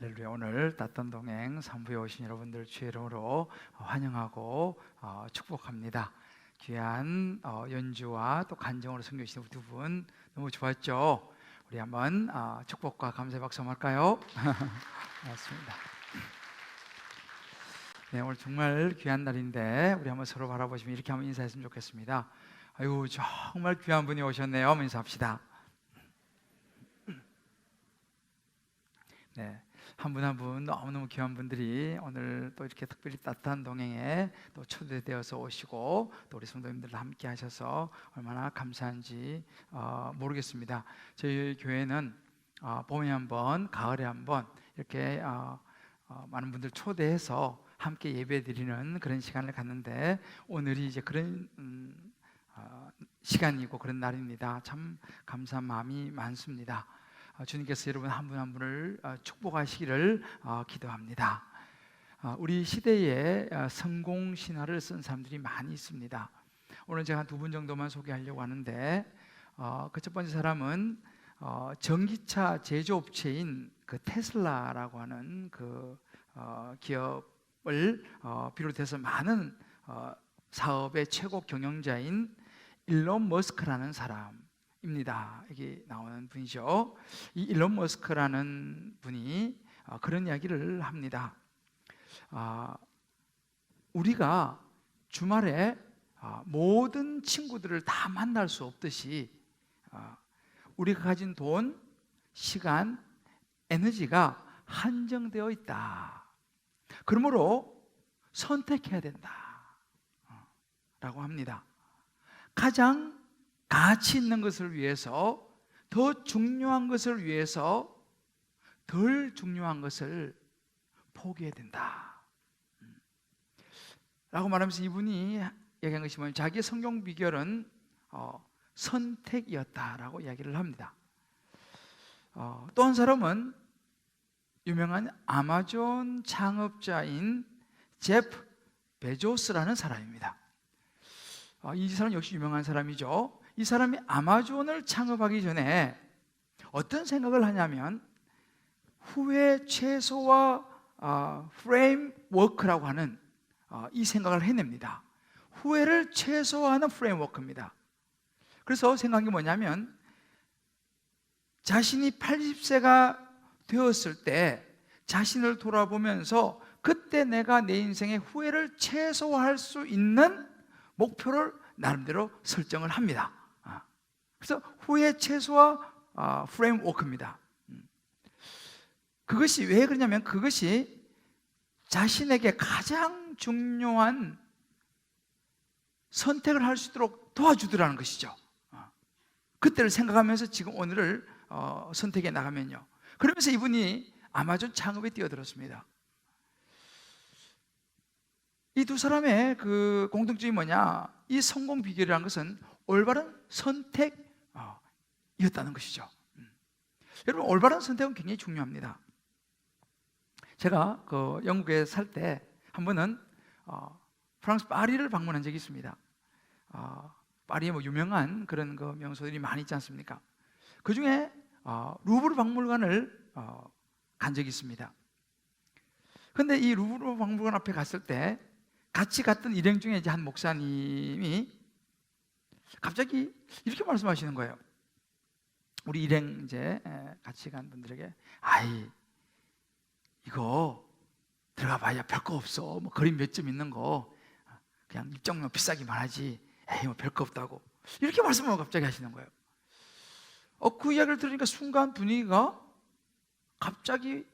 할렐루야. 오늘 따뜻한 동행 3부에 오신 여러분들 주의 이름으로 환영하고 축복합니다. 귀한 연주와 또 간정으로 섬겨주신 우리 두 분 너무 좋았죠? 우리 한번 축복과 감사의 박수 한번 할까요? 고맙습니다. 네, 오늘 정말 귀한 날인데 우리 한번 서로 바라보시면 이렇게 한번 인사했으면 좋겠습니다. 아유, 정말 귀한 분이 오셨네요. 한번 인사합시다. 네, 한 분 한 분 너무너무 귀한 분들이 오늘 또 이렇게 특별히 따뜻한 동행에 또 초대되어서 오시고 또 우리 성도님들 함께 하셔서 얼마나 감사한지 모르겠습니다. 저희 교회는 봄에 한번, 가을에 한번 이렇게 많은 분들 초대해서 함께 예배 드리는 그런 시간을 갖는데 오늘이 이제 그런 시간이고 그런 날입니다. 참 감사한 마음이 많습니다. 주님께서 여러분 한 분 한 분을 축복하시기를 기도합니다. 우리 시대에 성공 신화를 쓴 사람들이 많이 있습니다. 오늘 제가 한 두 분 정도만 소개하려고 하는데 그 첫 번째 사람은 전기차 제조업체인 그 테슬라라고 하는 그 기업을 비롯해서 많은 사업의 최고 경영자인 일론 머스크라는 사람입니다. 여기 나오는 분이죠. 이 일론 머스크라는 분이 그런 이야기를 합니다. 우리가 주말에 모든 친구들을 다 만날 수 없듯이 우리가 가진 돈, 시간, 에너지가 한정되어 있다. 그러므로 선택해야 된다 라고 합니다. 가장 가치 있는 것을 위해서, 더 중요한 것을 위해서 덜 중요한 것을 포기해야 된다 라고 말하면서 이분이 얘기한 것이 뭐냐면 자기의 성공 비결은 선택이었다라고 이야기를 합니다. 또 한 사람은 유명한 아마존 창업자인 제프 베조스라는 사람입니다. 이 사람 역시 유명한 사람이죠. 이 사람이 아마존을 창업하기 전에 어떤 생각을 하냐면 후회 최소화 프레임워크라고 하는 이 생각을 해냅니다. 후회를 최소화하는 프레임워크입니다. 그래서 생각한 게 뭐냐면 자신이 80세가 되었을 때 자신을 돌아보면서 그때 내가 내 인생의 후회를 최소화할 수 있는 목표를 나름대로 설정을 합니다. 그래서 후회 최소화 프레임워크입니다. 그것이 왜 그러냐면 그것이 자신에게 가장 중요한 선택을 할 수 있도록 도와주더라는 것이죠. 그때를 생각하면서 지금 오늘을 선택해 나가면요. 그러면서 이분이 아마존 창업에 뛰어들었습니다. 이 두 사람의 그 공통점이 뭐냐? 이 성공 비결이라는 것은 올바른 선택이었다는 것이죠. 여러분, 올바른 선택은 굉장히 중요합니다. 제가 그 영국에 살 때 한 번은 프랑스 파리를 방문한 적이 있습니다. 파리에 뭐 유명한 그런 그 명소들이 많이 있지 않습니까? 그 중에 루브르 박물관을 간 적이 있습니다. 그런데 이 루브르 박물관 앞에 갔을 때 같이 갔던 일행 중에 이제 한 목사님이 갑자기 이렇게 말씀하시는 거예요. 우리 일행 이제 같이 간 분들에게 이거 들어가 봐야 별거 없어. 뭐 그림 몇 점 있는 거 그냥 입장료 비싸기만 하지. 뭐 별거 없다고 이렇게 말씀을 갑자기 하시는 거예요. 그 이야기를 들으니까 순간 분위기가 갑자기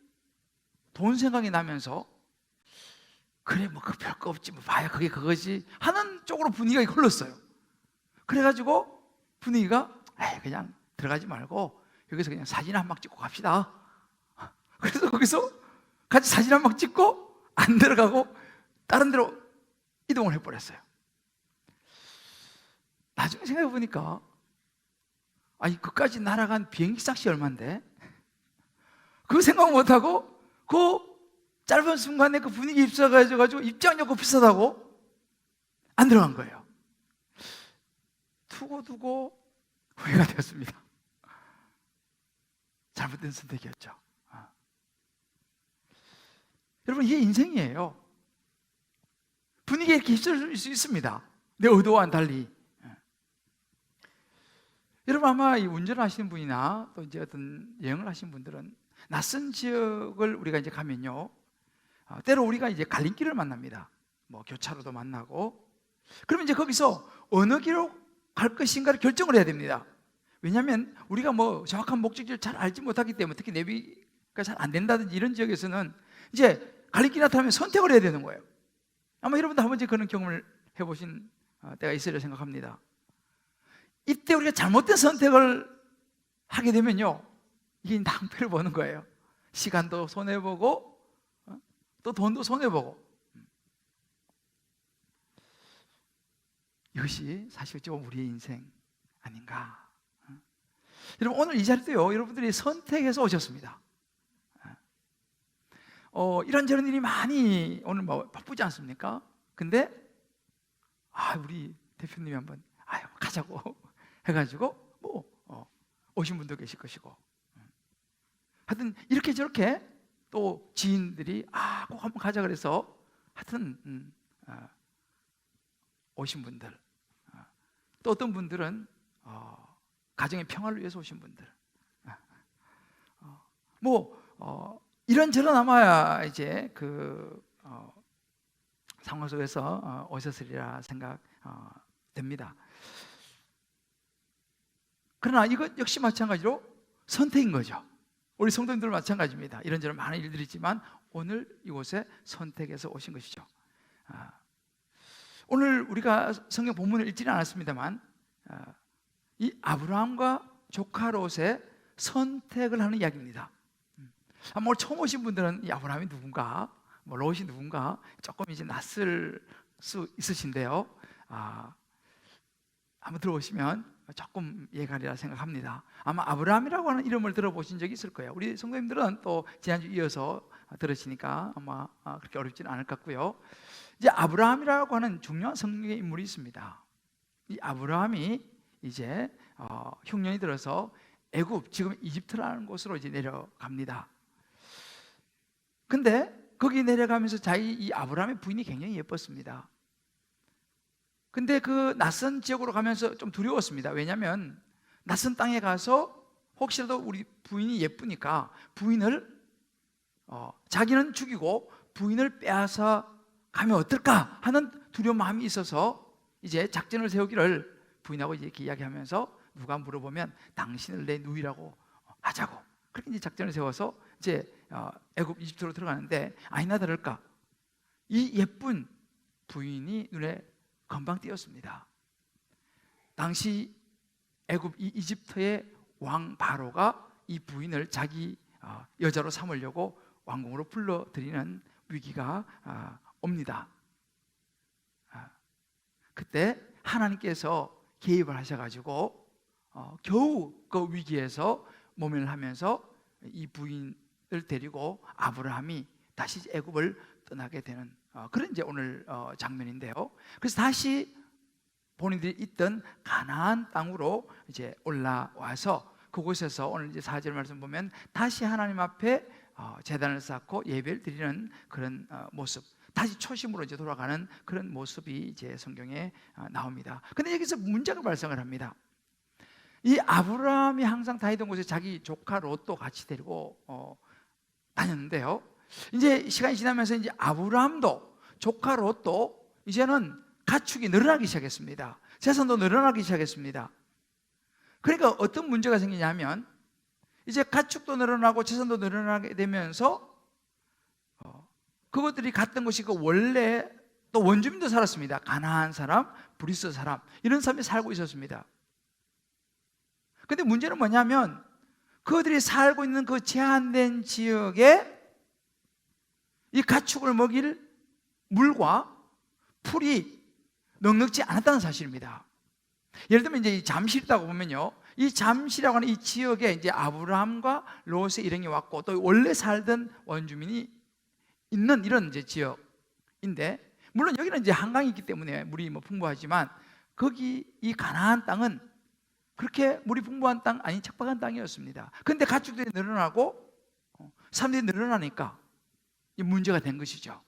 돈 생각이 나면서 그래 뭐 그 별거 없지 뭐 봐야 그게 그거지 하는 쪽으로 분위기가 흘렀어요. 그래가지고 분위기가 그냥 들어가지 말고 여기서 그냥 사진 한 방 찍고 갑시다. 그래서 거기서 같이 사진 한 방 찍고 안 들어가고 다른 데로 이동을 해버렸어요. 나중에 생각해 보니까 그까지 날아간 비행기 값이 얼만데 그거 생각 못하고 그 짧은 순간에 그 분위기 입사가지고 입장료가 비싸다고 안 들어간 거예요. 두고두고 후회가 되었습니다. 잘못된 선택이었죠. 여러분, 이게 인생이에요. 분위기에 이렇게 휩쓸릴 수 있습니다. 내 의도와는 달리. 여러분, 아마 이 운전을 하시는 분이나 또 이제 어떤 여행을 하시는 분들은 낯선 지역을 우리가 이제 가면요, 때로 우리가 이제 갈림길을 만납니다. 뭐 교차로도 만나고. 그러면 이제 거기서 어느 길로 갈 것인가를 결정을 해야 됩니다. 왜냐하면 우리가 뭐 정확한 목적지를 잘 알지 못하기 때문에, 특히 내비가 잘 안 된다든지 이런 지역에서는 이제 갈림길이 나타나면 선택을 해야 되는 거예요. 아마 여러분도 한 번쯤 그런 경험을 해보신 때가 있으리라 생각합니다. 이때 우리가 잘못된 선택을 하게 되면요, 이게 낭패를 보는 거예요. 시간도 손해보고 또 돈도 손해보고. 이것이 사실 좀 우리의 인생 아닌가. 여러분, 오늘 이 자리도요, 여러분들이 선택해서 오셨습니다. 이런저런 일이 많이 오늘 뭐 바쁘지 않습니까? 근데 우리 대표님이 한번 가자고 해가지고 뭐 오신 분도 계실 것이고, 하여튼 이렇게 저렇게 또 지인들이 꼭 한번 가자 그래서 하여튼 오신 분들, 또 어떤 분들은 가정의 평화를 위해서 오신 분들, 이런저런 아마 이제 그 상황 속에서 오셨으리라 생각됩니다. 그러나 이것 역시 마찬가지로 선택인 거죠. 우리 성도님들 마찬가지입니다. 이런저런 많은 일들이 있지만 오늘 이곳에 선택해서 오신 것이죠. 오늘 우리가 성경 본문을 읽지는 않았습니다만, 이 아브라함과 조카 롯의 선택을 하는 이야기입니다. 오늘 처음 오신 분들은 이 아브라함이 누군가, 뭐 롯이 누군가 조금 이제 낯설 수 있으신데요, 한번 들어보시면 조금 이해가리라 생각합니다. 아마 아브라함이라고 하는 이름을 들어보신 적이 있을 거예요. 우리 성도님들은 또 지난주 이어서 들으시니까 아마 그렇게 어렵지는 않을 것 같고요. 이제 아브라함이라고 하는 중요한 성경의 인물이 있습니다. 이 아브라함이 이제 흉년이 들어서 애굽, 지금 이집트라는 곳으로 이제 내려갑니다. 근데 거기 내려가면서 이 아브라함의 부인이 굉장히 예뻤습니다. 근데 그 낯선 지역으로 가면서 좀 두려웠습니다. 왜냐하면 낯선 땅에 가서 혹시라도 우리 부인이 예쁘니까 부인을 자기는 죽이고 부인을 빼앗아 가면 어떨까 하는 두려운 마음이 있어서 이제 작전을 세우기를 부인하고 이렇게 이야기하면서, 누가 물어보면 당신을 내 누이라고 하자고, 그렇게 이제 작전을 세워서 이제 애굽 이집트로 들어가는데, 아니나 다를까 이 예쁜 부인이 눈에 금방 띄었습니다. 당시 애굽 이집트의 왕 바로가 이 부인을 자기 여자로 삼으려고 왕궁으로 불러들이는 위기가 옵니다. 그때 하나님께서 개입을 하셔가지고 겨우 그 위기에서 모면을 하면서 이 부인을 데리고 아브라함이 다시 애굽을 떠나게 되는 그런 이제 오늘 장면인데요. 그래서 다시 본인들이 있던 가나안 땅으로 이제 올라와서 그곳에서 오늘 이제 4절 말씀 보면 다시 하나님 앞에 제단을 쌓고 예배를 드리는 그런 모습, 다시 초심으로 이제 돌아가는 그런 모습이 이제 성경에 나옵니다. 근데 여기서 문제가 발생을 합니다. 이 아브라함이 항상 다니던 곳에 자기 조카 롯도 같이 데리고 다녔는데요. 이제 시간이 지나면서 이제 아브라함도 조카 롯도 이제는 가축이 늘어나기 시작했습니다. 재산도 늘어나기 시작했습니다. 그러니까 어떤 문제가 생기냐면, 이제 가축도 늘어나고 재산도 늘어나게 되면서 그것들이 갔던 곳이 그 원래 또 원주민도 살았습니다. 가나안 사람, 브리스 사람, 이런 사람이 살고 있었습니다. 근데 문제는 뭐냐면, 그들이 살고 있는 그 제한된 지역에 이 가축을 먹일 물과 풀이 넉넉지 않았다는 사실입니다. 예를 들면 이제 이 잠실이라고 보면요, 이 잠실이라고 하는 이 지역에 이제 아브라함과 롯의 일행이 왔고 또 원래 살던 원주민이 있는 이런 이제 지역인데, 물론 여기는 이제 한강이 있기 때문에 물이 뭐 풍부하지만 거기 이 가나안 땅은 그렇게 물이 풍부한 땅 아닌 척박한 땅이었습니다. 그런데 가축들이 늘어나고 사람들이 늘어나니까 문제가 된 것이죠.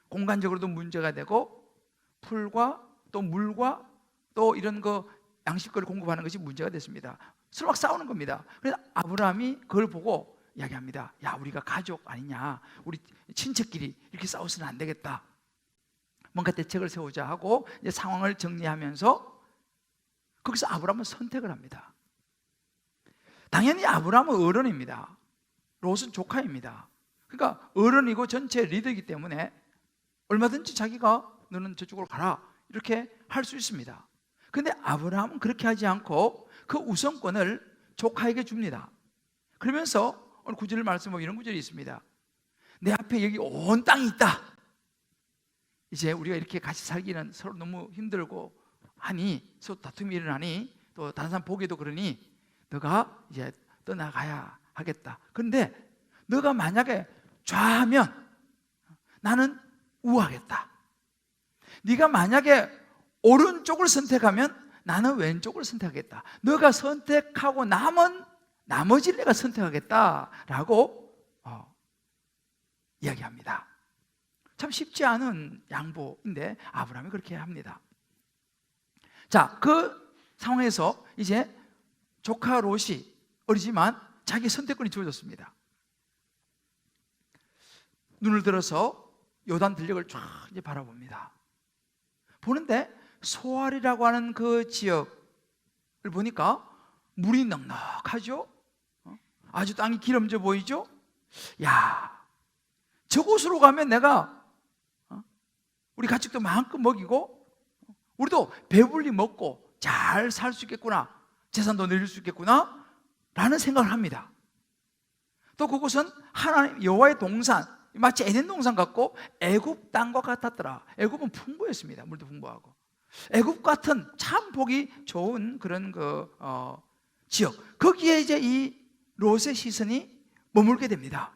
공간적으로도 문제가 되고 풀과 또 물과 또 이런 거 양식거리를 공급하는 것이 문제가 됐습니다. 서로 막 싸우는 겁니다. 그래서 아브라함이 그걸 보고 이야기합니다. 야, 우리가 가족 아니냐, 우리 친척끼리 이렇게 싸워서는 안 되겠다, 뭔가 대책을 세우자 하고 이제 상황을 정리하면서 거기서 아브라함은 선택을 합니다. 당연히 아브라함은 어른입니다. 롯은 조카입니다. 그러니까 어른이고 전체 리더이기 때문에 얼마든지 자기가 너는 저쪽으로 가라 이렇게 할 수 있습니다. 그런데 아브라함은 그렇게 하지 않고 그 우선권을 조카에게 줍니다. 그러면서 오늘 구절 말씀 보면 이런 구절이 있습니다. 내 앞에 여기 온 땅이 있다. 이제 우리가 이렇게 같이 살기는 서로 너무 힘들고 하니, 서로 다툼이 일어나니, 또 다른 사람 보기도 그러니 너가 이제 떠나가야 하겠다. 그런데 너가 만약에 좌하면 나는 우하겠다. 네가 만약에 오른쪽을 선택하면 나는 왼쪽을 선택하겠다. 너가 선택하고 남은 나머지를 내가 선택하겠다라고 이야기합니다. 참 쉽지 않은 양보인데 아브라함이 그렇게 합니다. 자, 그 상황에서 이제 조카 롯이 어리지만 자기 선택권이 주어졌습니다. 눈을 들어서 요단 들녘을 쫙 이제 바라봅니다. 보는데 소알이라고 하는 그 지역을 보니까 물이 넉넉하죠. 아주 땅이 기름져 보이죠. 야, 저곳으로 가면 내가 우리 가축도 마음껏 먹이고 우리도 배불리 먹고 잘 살 수 있겠구나, 재산도 늘릴 수 있겠구나 라는 생각을 합니다. 또 그곳은 하나님 여호와의 동산, 마치 에덴 동산 같고 애굽 땅과 같았더라. 애굽은 풍부했습니다. 물도 풍부하고 애굽 같은 참 보기 좋은 그런 지역, 거기에 이제 이 롯의 시선이 머물게 됩니다.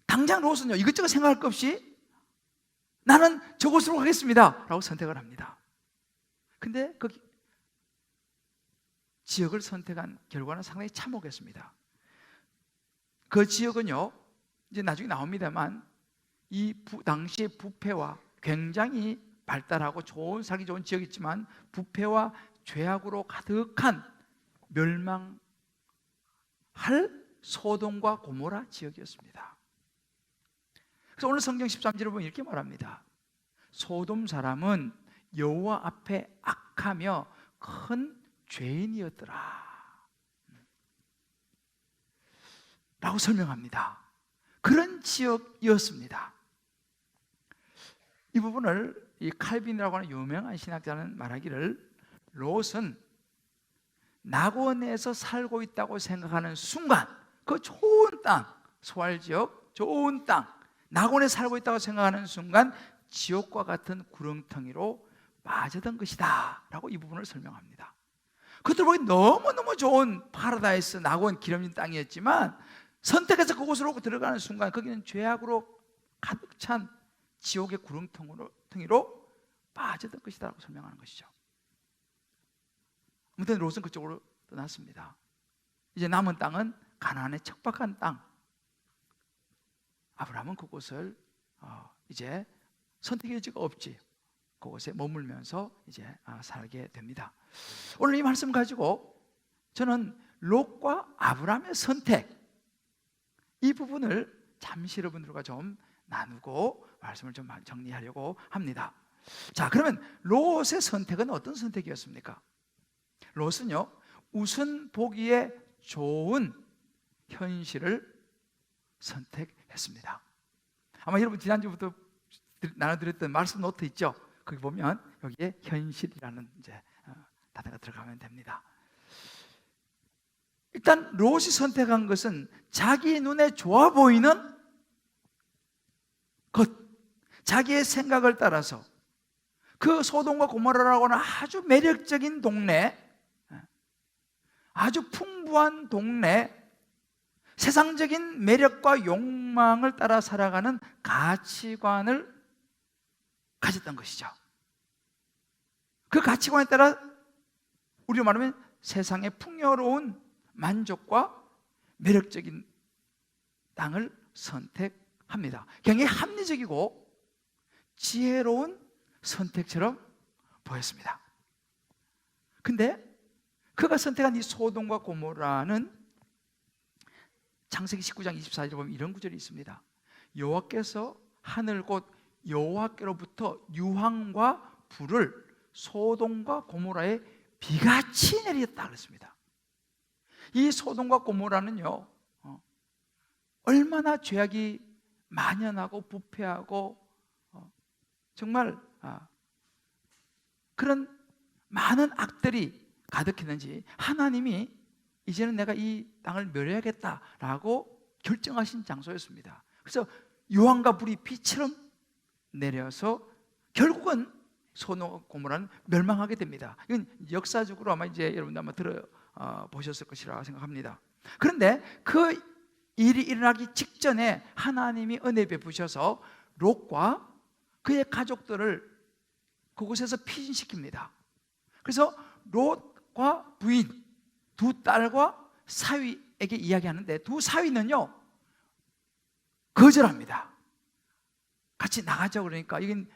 당장 롯은요 이것저것 생각할 것 없이 나는 저곳으로 가겠습니다 라고 선택을 합니다. 근데 그 지역을 선택한 결과는 상당히 참혹했습니다. 그 지역은요 이제 나중에 나옵니다만 이 당시의 부패와 굉장히 발달하고 살기 좋은 지역이지만 부패와 죄악으로 가득한 멸망할 소돔과 고모라 지역이었습니다. 그래서 오늘 성경 13절을 보면 이렇게 말합니다. 소돔 사람은 여호와 앞에 악하며 큰 죄인이었더라 라고 설명합니다. 그런 지역이었습니다. 이 부분을 이 칼빈이라고 하는 유명한 신학자는 말하기를, 롯은 낙원에서 살고 있다고 생각하는 순간 그 좋은 땅, 소알지역 좋은 땅, 낙원에 살고 있다고 생각하는 순간 지옥과 같은 구렁텅이로 빠져든 것이다 라고 이 부분을 설명합니다. 그것들 보기 너무너무 좋은 파라다이스, 낙원, 기름진 땅이었지만 선택해서 그곳으로 들어가는 순간 거기는 죄악으로 가득 찬 지옥의 구렁텅이로 빠져든 것이다 라고 설명하는 것이죠. 아무튼 롯은 그쪽으로 떠났습니다. 이제 남은 땅은 가나안의 척박한 땅. 아브라함은 그곳을 이제 선택의 여지가 없지, 그곳에 머물면서 이제 살게 됩니다. 오늘 이 말씀 가지고 저는 롯과 아브라함의 선택, 이 부분을 잠시 여러분들과 좀 나누고 말씀을 좀 정리하려고 합니다. 자, 그러면 롯의 선택은 어떤 선택이었습니까? 롯은요 우선 보기에 좋은 현실을 선택했습니다. 아마 여러분 지난주부터 나눠드렸던 말씀 노트 있죠? 거기 보면 여기에 현실이라는 이제 단어가 들어가면 됩니다. 일단 롯이 선택한 것은 자기 눈에 좋아 보이는 것, 자기의 생각을 따라서 그 소돔과 고모라라고 하는 아주 매력적인 동네, 아주 풍부한 동네, 세상적인 매력과 욕망을 따라 살아가는 가치관을 가졌던 것이죠. 그 가치관에 따라 우리로 말하면 세상의 풍요로운 만족과 매력적인 땅을 선택한 합니다. 굉장히 합리적이고 지혜로운 선택처럼 보였습니다. 근데 그가 선택한 이 소돔과 고모라는 창세기 19장 24절에 보면 이런 구절이 있습니다. 여호와께서 하늘 곧 여호와께로부터 유황과 불을 소돔과 고모라에 비같이 내렸다 그랬습니다. 이 소돔과 고모라는요, 얼마나 죄악이 만연하고 부패하고 정말 그런 많은 악들이 가득했는지 하나님이 이제는 내가 이 땅을 멸해야겠다라고 결정하신 장소였습니다. 그래서 유황과 불이 비처럼 내려서 결국은 소돔과 고모라는 멸망하게 됩니다. 이건 역사적으로 아마 이제 여러분들 아마 들어보셨을 것이라 생각합니다. 그런데 그 일이 일어나기 직전에 하나님이 은혜 베푸셔서 롯과 그의 가족들을 그곳에서 피신시킵니다. 그래서 롯과 부인 두 딸과 사위에게 이야기하는데 두 사위는요 거절합니다. 같이 나가자 그러니까 이건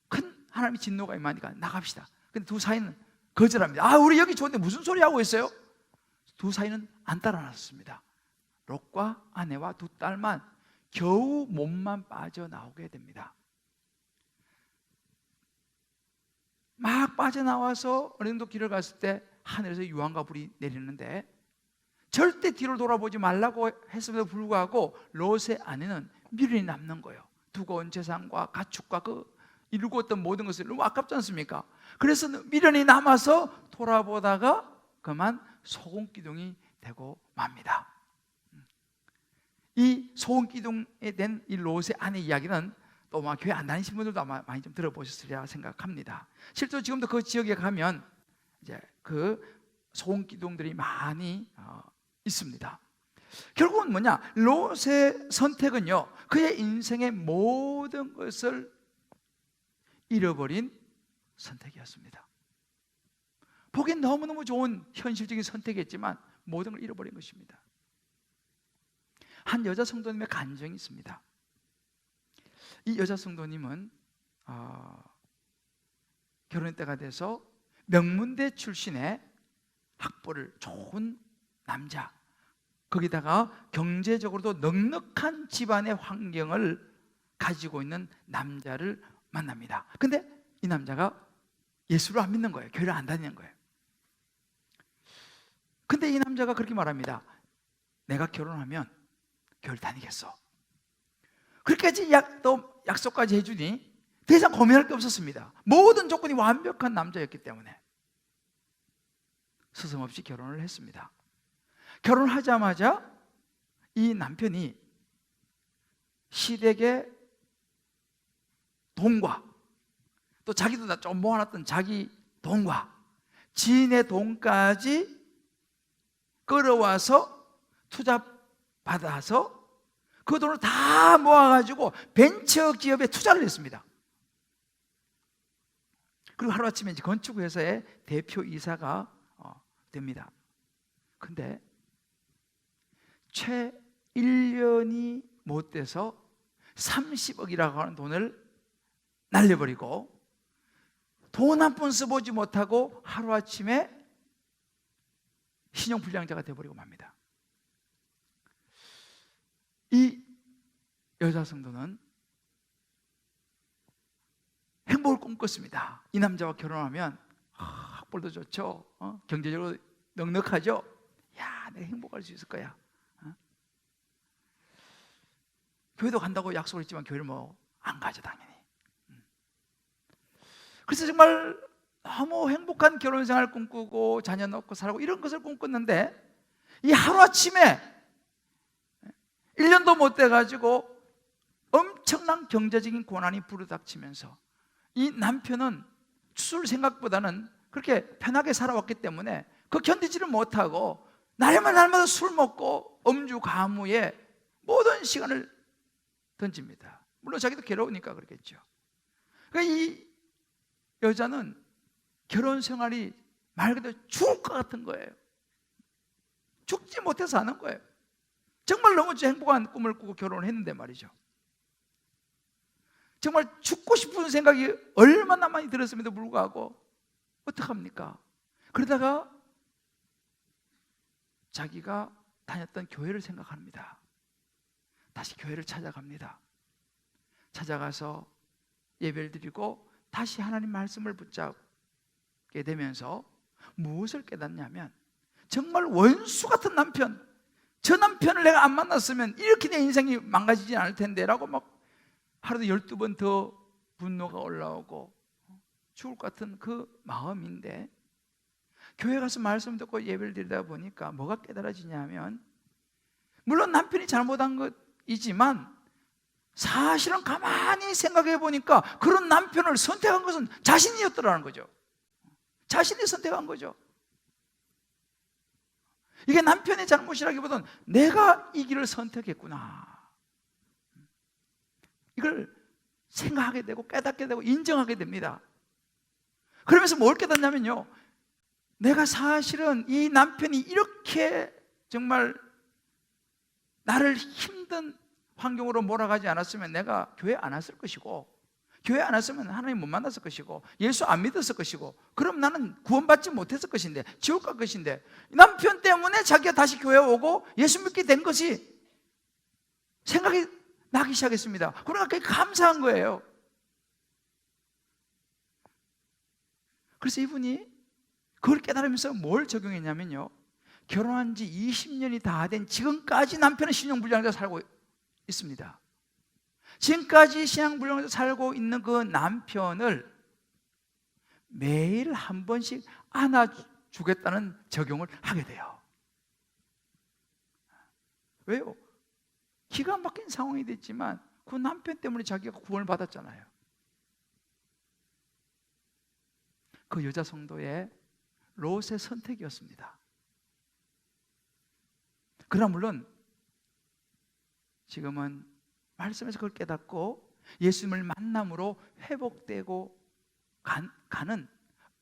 큰 하나님의 진노가 임하니까 나갑시다. 근데 두 사위는 거절합니다. 우리 여기 좋은데 무슨 소리 하고 있어요? 두 사위는 안 따라 나섰습니다. 롯과 아내와 두 딸만 겨우 몸만 빠져나오게 됩니다. 막 빠져나와서 어느 정도 길을 갔을 때 하늘에서 유황과 불이 내리는데 절대 뒤를 돌아보지 말라고 했음에도 불구하고 롯의 아내는 미련이 남는 거예요. 두고 온 재산과 가축과 그 이루고 있던 모든 것을 너무 아깝지 않습니까? 그래서 미련이 남아서 돌아보다가 그만 소금기둥이 되고 맙니다. 이 소금기둥에 된 이 롯의 아내 이야기는 또 아마 교회 안 다니신 분들도 아마 많이 좀 들어보셨으리라 생각합니다. 실제로 지금도 그 지역에 가면 이제 그 소금기둥들이 많이 있습니다. 결국은 뭐냐? 롯의 선택은요, 그의 인생의 모든 것을 잃어버린 선택이었습니다. 보기엔 너무너무 좋은 현실적인 선택이었지만 모든 걸 잃어버린 것입니다. 한 여자 성도님의 간증이 있습니다. 이 여자 성도님은 결혼 때가 돼서 명문대 출신의 학벌을 좋은 남자, 거기다가 경제적으로도 넉넉한 집안의 환경을 가지고 있는 남자를 만납니다. 근데 이 남자가 예수를 안 믿는 거예요. 교회를 안 다니는 거예요. 근데 이 남자가 그렇게 말합니다. 내가 결혼하면 교회를 다니겠어. 그렇게까지 또 약속까지 해주니 더 이상 고민할 게 없었습니다. 모든 조건이 완벽한 남자였기 때문에 서슴없이 결혼을 했습니다. 결혼하자마자 이 남편이 시댁의 돈과 또 자기도 다 좀 모아놨던 자기 돈과 지인의 돈까지 끌어와서 투자 받아서 그 돈을 다 모아가지고 벤처 기업에 투자를 했습니다. 그리고 하루아침에 이제 건축회사의 대표이사가 됩니다. 근데 채 1년이 못 돼서 30억이라고 하는 돈을 날려버리고 돈 한 푼 써보지 못하고 하루아침에 신용불량자가 되어버리고 맙니다. 이 여자 성도는 행복을 꿈꿨습니다. 이 남자와 결혼하면 학벌도 좋죠, 경제적으로 넉넉하죠. 야, 내가 행복할 수 있을 거야. 교회도 간다고 약속을 했지만 교회를 안 가죠, 당연히. 그래서 정말 너무 행복한 결혼생활을 꿈꾸고 자녀 낳고 살고 이런 것을 꿈꿨는데 이 하루아침에 1년도 못 돼가지고 엄청난 경제적인 고난이 부르닥치면서 이 남편은 술 생각보다는 그렇게 편하게 살아왔기 때문에 그 견디지를 못하고 날마다 술 먹고 음주 가무에 모든 시간을 던집니다. 물론 자기도 괴로우니까 그렇겠죠. 그러니까 이 여자는 결혼 생활이 말 그대로 죽을 것 같은 거예요. 죽지 못해서 사는 거예요. 정말 너무 행복한 꿈을 꾸고 결혼을 했는데 말이죠. 정말 죽고 싶은 생각이 얼마나 많이 들었음에도 불구하고 어떡합니까? 그러다가 자기가 다녔던 교회를 생각합니다. 다시 교회를 찾아갑니다. 찾아가서 예배를 드리고 다시 하나님 말씀을 붙잡게 되면서 무엇을 깨닫냐면, 정말 원수 같은 남편, 저 남편을 내가 안 만났으면 이렇게 내 인생이 망가지지 않을 텐데 라고 막 하루도 12번 더 분노가 올라오고 죽을 것 같은 그 마음인데, 교회 가서 말씀 듣고 예배를 드리다 보니까 뭐가 깨달아지냐면, 물론 남편이 잘못한 것이지만 사실은 가만히 생각해 보니까 그런 남편을 선택한 것은 자신이었더라는 거죠. 자신이 선택한 거죠. 이게 남편의 잘못이라기보다는 내가 이 길을 선택했구나, 이걸 생각하게 되고 깨닫게 되고 인정하게 됩니다. 그러면서 뭘 깨닫냐면요, 내가 사실은 이 남편이 이렇게 정말 나를 힘든 환경으로 몰아가지 않았으면 내가 교회 안 왔을 것이고, 교회 안 왔으면 하나님 못 만났을 것이고, 예수 안 믿었을 것이고, 그럼 나는 구원받지 못했을 것인데, 지옥 갈 것인데, 남편 때문에 자기가 다시 교회 오고 예수 믿게 된 것이 생각이 나기 시작했습니다. 그러니까 그게 감사한 거예요. 그래서 이분이 그걸 깨달으면서 뭘 적용했냐면요, 결혼한 지 20년이 다 된 지금까지 남편은 신용불량자 살고 있습니다. 지금까지 신앙불량자 살고 있는 그 남편을 매일 한 번씩 안아주겠다는 적용을 하게 돼요. 왜요? 기가 막힌 상황이 됐지만 그 남편 때문에 자기가 구원을 받았잖아요. 그 여자 성도의 롯의 선택이었습니다. 그러나 물론 지금은 말씀에서 그걸 깨닫고 예수님을 만남으로 회복되고 가는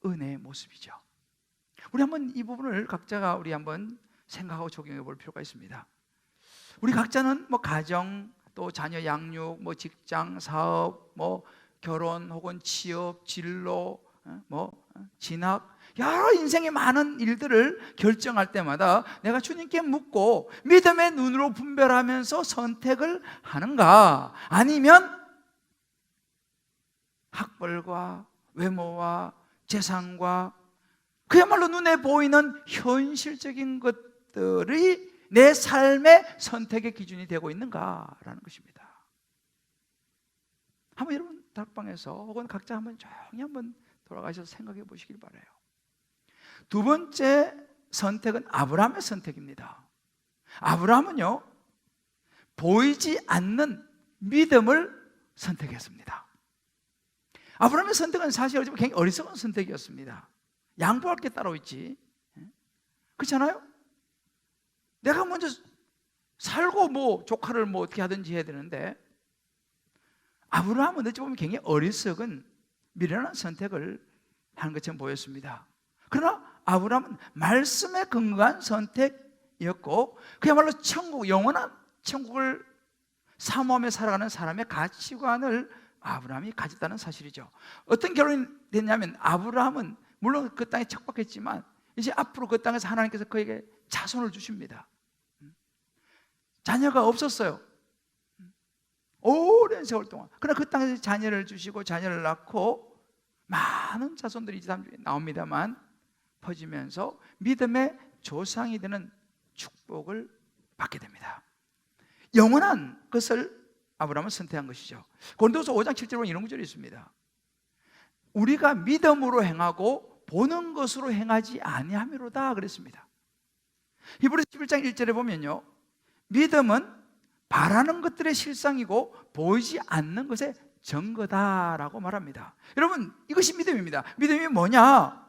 은혜의 모습이죠. 우리 한번 이 부분을 각자가 우리 한번 생각하고 적용해 볼 필요가 있습니다. 우리 각자는 뭐 가정, 또 자녀 양육, 뭐 직장, 사업, 뭐 결혼 혹은 취업, 진로, 뭐 진학, 여러 인생의 많은 일들을 결정할 때마다 내가 주님께 묻고 믿음의 눈으로 분별하면서 선택을 하는가, 아니면 학벌과 외모와 재산과 그야말로 눈에 보이는 현실적인 것들이 내 삶의 선택의 기준이 되고 있는가라는 것입니다. 한번 여러분 다락방에서 혹은 각자 한번 조용히 한번 돌아가셔서 생각해 보시길 바라요. 두 번째 선택은 아브라함의 선택입니다. 아브라함은요, 보이지 않는 믿음을 선택했습니다. 아브라함의 선택은 사실 어쩌면 굉장히 어리석은 선택이었습니다. 양보할 게 따로 있지, 그렇잖아요? 내가 먼저 살고 뭐 조카를 뭐 어떻게 하든지 해야 되는데, 아브라함은 어찌 보면 굉장히 어리석은 미련한 선택을 하는 것처럼 보였습니다. 그러나 아브라함은 말씀에 근거한 선택이었고, 그야말로 천국, 영원한 천국을 사모하며 살아가는 사람의 가치관을 아브라함이 가졌다는 사실이죠. 어떤 결론이 됐냐면, 아브라함은 물론 그 땅에 척박했지만 이제 앞으로 그 땅에서 하나님께서 그에게 자손을 주십니다. 자녀가 없었어요, 오랜 세월 동안. 그러나 그 땅에서 자녀를 주시고 자녀를 낳고 많은 자손들이 이 사람 중에 나옵니다만 퍼지면서 믿음의 조상이 되는 축복을 받게 됩니다. 영원한 것을 아브라함은 선택한 것이죠. 고린도서 5장 7절에 보면 이런 구절이 있습니다. 우리가 믿음으로 행하고 보는 것으로 행하지 아니함이로다 그랬습니다. 히브리서 11장 1절에 보면요, 믿음은 바라는 것들의 실상이고 보이지 않는 것의 증거다라고 말합니다. 여러분, 이것이 믿음입니다. 믿음이 뭐냐?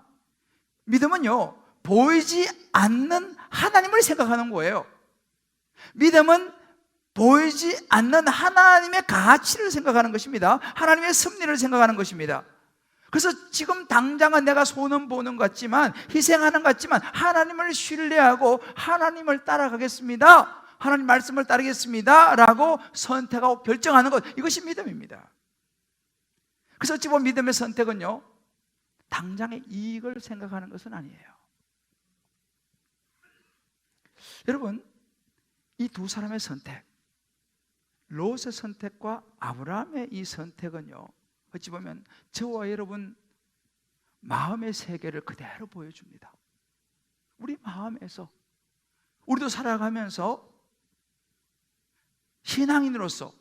믿음은요, 보이지 않는 하나님을 생각하는 거예요. 믿음은 보이지 않는 하나님의 가치를 생각하는 것입니다. 하나님의 섭리를 생각하는 것입니다. 그래서 지금 당장은 내가 손은 보는 것 같지만, 희생하는 것 같지만 하나님을 신뢰하고 하나님을 따라가겠습니다 하나님 말씀을 따르겠습니다 라고 선택하고 결정하는 것, 이것이 믿음입니다. 그래서 어찌 보면 믿음의 선택은요, 당장의 이익을 생각하는 것은 아니에요. 여러분, 이 두 사람의 선택, 롯의 선택과 아브라함의 이 선택은요, 어찌 보면 저와 여러분 마음의 세계를 그대로 보여줍니다. 우리 마음에서 우리도 살아가면서 신앙인으로서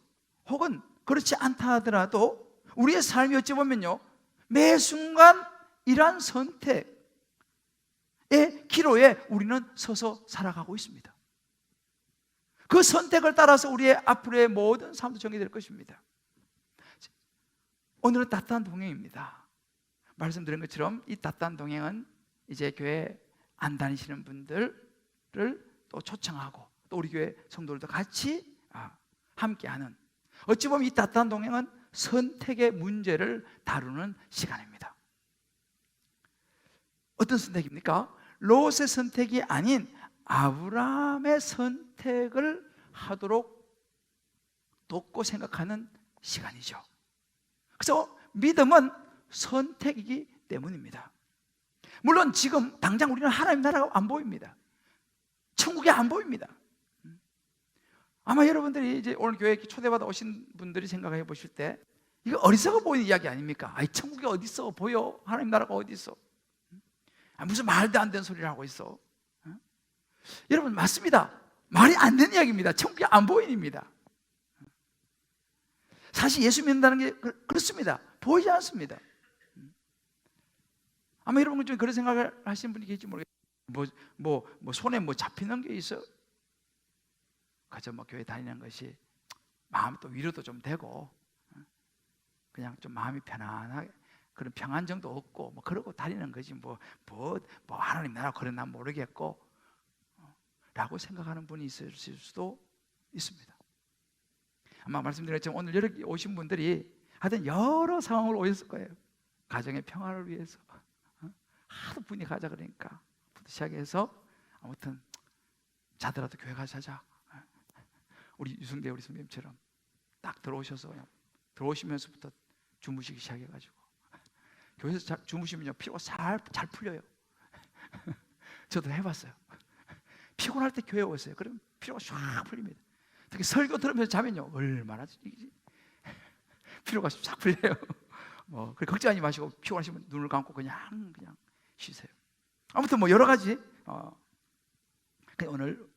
혹은 그렇지 않다 하더라도 우리의 삶이 어찌 보면요, 매 순간 이러한 선택의 기로에 우리는 서서 살아가고 있습니다. 그 선택을 따라서 우리의 앞으로의 모든 삶도 정리될 것입니다. 오늘은 따뜻한 동행입니다. 말씀드린 것처럼 이 따뜻한 동행은 이제 교회 안 다니시는 분들을 또 초청하고 또 우리 교회 성도들도 같이 함께하는, 어찌 보면 이 따뜻한 동행은 선택의 문제를 다루는 시간입니다. 어떤 선택입니까? 롯의 선택이 아닌 아브라함의 선택을 하도록 돕고 생각하는 시간이죠. 그래서 믿음은 선택이기 때문입니다. 물론 지금 당장 우리는 하나님 나라가 안 보입니다. 천국이 안 보입니다. 아마 여러분들이 이제 오늘 교회에 초대받아 오신 분들이 생각해 보실 때 이거 어리석어 보이는 이야기 아닙니까? 아이, 천국이 어디 있어? 보여? 하나님 나라가 어디 있어? 무슨 말도 안 되는 소리를 하고 있어? 여러분, 맞습니다. 말이 안 되는 이야기입니다. 천국이 안 보입니다. 사실 예수 믿는다는 게 그렇습니다. 보이지 않습니다. 아마 여러분 좀 그런 생각을 하시는 분이 계실지 모르겠어요. 뭐 손에 뭐 잡히는 게 있어? 그저 뭐 교회 다니는 것이 마음 또 위로도 좀 되고, 그냥 좀 마음이 편안하게, 그런 평안 정도 없고 뭐 그러고 다니는 거지 뭐 하나님 나라 그런 난 모르겠고 라고 생각하는 분이 있을 수도 있습니다. 아마 말씀드렸지만 오늘 여기 오신 분들이 하여튼 여러 상황으로 오셨을 거예요. 가정의 평화를 위해서 하도 분이 가자 그러니까 부터 시작해서 아무튼 자더라도 교회 가자자. 우리 유승대 우리 선생님처럼 딱 들어오셔서 그냥 들어오시면서부터 주무시기 시작해가지고 교회에서 주무시면요 피로가 잘 풀려요. 저도 해봤어요. 피곤할 때 교회 오세요. 그럼 피로가 쫙 풀립니다. 특히 설교 들으면서 자면요 얼마나 피로가 쫙 풀려요. 뭐 걱정하지 마시고 피곤하시면 눈을 감고 그냥 쉬세요. 아무튼 뭐 여러 가지 오늘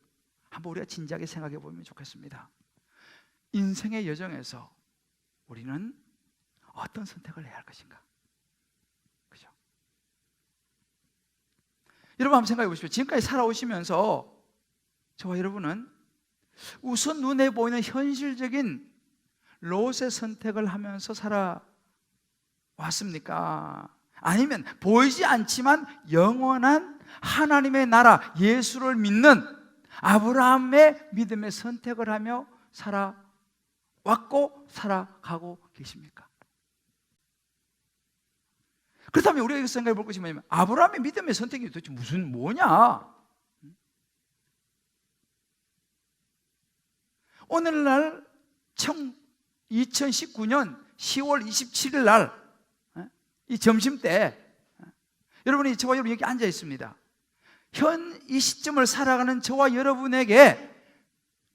한번 우리가 진지하게 생각해 보면 좋겠습니다. 인생의 여정에서 우리는 어떤 선택을 해야 할 것인가? 그죠? 여러분 한번 생각해 보십시오. 지금까지 살아오시면서 저와 여러분은 우선 눈에 보이는 현실적인 롯의 선택을 하면서 살아왔습니까? 아니면 보이지 않지만 영원한 하나님의 나라 예수를 믿는 아브라함의 믿음의 선택을 하며 살아왔고 살아가고 계십니까? 그렇다면 우리가 생각해 볼 것이 뭐냐면 아브라함의 믿음의 선택이 도대체 뭐냐? 오늘날 2019년 10월 27일 날 이 점심때 여러분이 저와 여러분 여기 앉아 있습니다. 현 이 시점을 살아가는 저와 여러분에게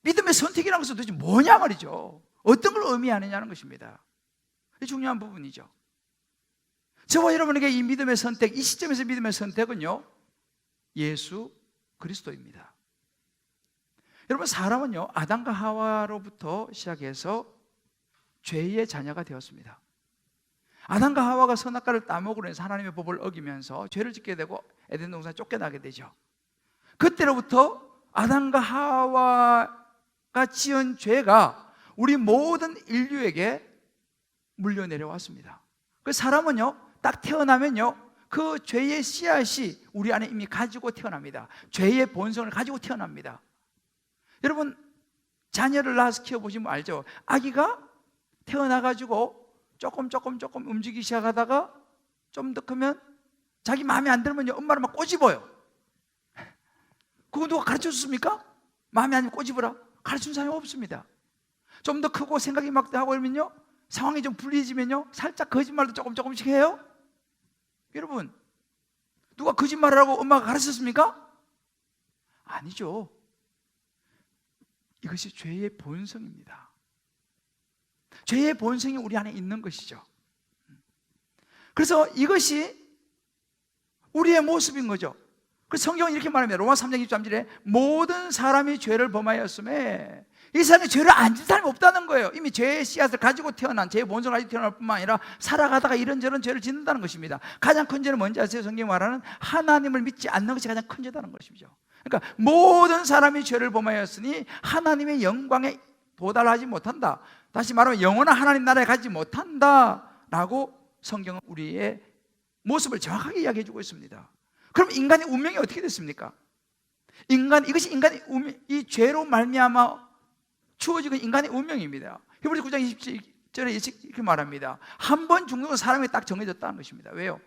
믿음의 선택이라는 것은 도대체 뭐냐 말이죠. 어떤 걸 의미하느냐는 것입니다. 이게 중요한 부분이죠. 저와 여러분에게 이 믿음의 선택, 이 시점에서 믿음의 선택은요 예수 그리스도입니다. 여러분, 사람은요 아담과 하와로부터 시작해서 죄의 자녀가 되었습니다. 아담과 하와가 선악과를 따먹으로 해서 하나님의 법을 어기면서 죄를 짓게 되고 에덴 동산에 쫓겨나게 되죠. 그때로부터 아담과 하와가 지은 죄가 우리 모든 인류에게 물려 내려왔습니다. 그 사람은요 딱 태어나면요 그 죄의 씨앗이 우리 안에 이미 가지고 태어납니다. 죄의 본성을 가지고 태어납니다. 여러분, 자녀를 낳아서 키워보시면 알죠. 아기가 태어나가지고 조금 움직이기 시작하다가 좀 더 크면 자기 마음에 안 들면 엄마를 막 꼬집어요. 그거 누가 가르쳐 줬습니까? 마음에 안 꼬집어라 가르치는 사람이 없습니다. 좀 더 크고 생각이 막 하고 그러면요, 상황이 좀 불리해지면요, 살짝 거짓말도 조금씩 해요. 여러분, 누가 거짓말을 하고 엄마가 가르쳤습니까? 아니죠. 이것이 죄의 본성입니다. 죄의 본성이 우리 안에 있는 것이죠. 그래서 이것이 우리의 모습인 거죠. 그래서 성경은 이렇게 말합니다. 로마 3장 23절에 모든 사람이 죄를 범하였음에 이 사람이 죄를 안 진 사람이 없다는 거예요. 이미 죄의 씨앗을 가지고 태어난, 죄의 본성을 가지고 태어날 뿐만 아니라 살아가다가 이런저런 죄를 짓는다는 것입니다. 가장 큰 죄는 뭔지 아세요? 성경이 말하는 하나님을 믿지 않는 것이 가장 큰 죄다는 것이죠. 그러니까 모든 사람이 죄를 범하였으니 하나님의 영광에 도달하지 못한다. 다시 말하면 영원한 하나님 나라에 가지 못한다라고 성경은 우리의 모습을 정확하게 이야기해 주고 있습니다. 그럼 인간의 운명이 어떻게 됐습니까? 이것이 인간의 운명, 이 죄로 말미암아 주어지는 인간의 운명입니다. 히브리서 9장 27절에 이렇게 말합니다. 한 번 죽는 건 사람이 딱 정해졌다는 것입니다. 왜요?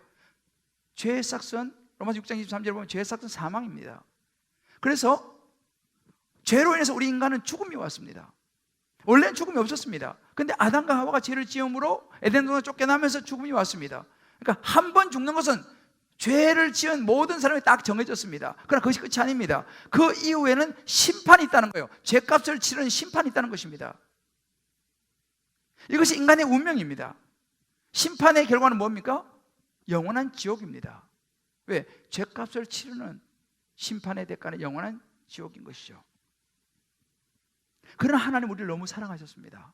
죄의 삭은 로마서 6장 23절에 보면 죄의 삭은 사망입니다. 그래서 죄로 인해서 우리 인간은 죽음이 왔습니다. 원래는 죽음이 없었습니다. 그런데 아담과 하와가 죄를 지음으로 에덴 동산에서 쫓겨나면서 죽음이 왔습니다. 그러니까 한 번 죽는 것은 죄를 지은 모든 사람이 딱 정해졌습니다. 그러나 그것이 끝이 아닙니다. 그 이후에는 심판이 있다는 거예요. 죄값을 치르는 심판이 있다는 것입니다. 이것이 인간의 운명입니다. 심판의 결과는 뭡니까? 영원한 지옥입니다. 왜? 죄값을 치르는 심판의 대가는 영원한 지옥인 것이죠. 그러나 하나님 우리를 너무 사랑하셨습니다.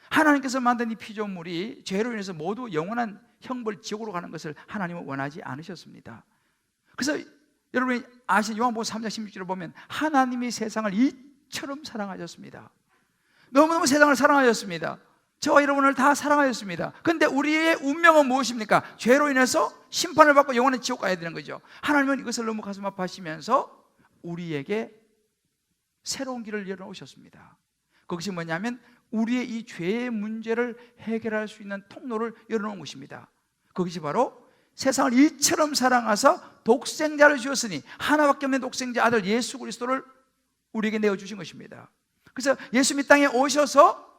하나님께서 만든 이 피조물이 죄로 인해서 모두 영원한 형벌 지옥으로 가는 것을 하나님은 원하지 않으셨습니다. 그래서 여러분이 아시는 요한복음 3장 16절을 보면 하나님이 세상을 이처럼 사랑하셨습니다. 너무너무 세상을 사랑하셨습니다. 저와 여러분을 다 사랑하셨습니다. 그런데 우리의 운명은 무엇입니까? 죄로 인해서 심판을 받고 영원한 지옥 가야 되는 거죠. 하나님은 이것을 너무 가슴 아파하시면서 우리에게 새로운 길을 열어놓으셨습니다. 그것이 뭐냐면 우리의 이 죄의 문제를 해결할 수 있는 통로를 열어놓은 것입니다. 그것이 바로 세상을 이처럼 사랑하사 독생자를 주었으니 하나밖에 없는 독생자 아들 예수 그리스도를 우리에게 내어주신 것입니다. 그래서 예수님이 땅에 오셔서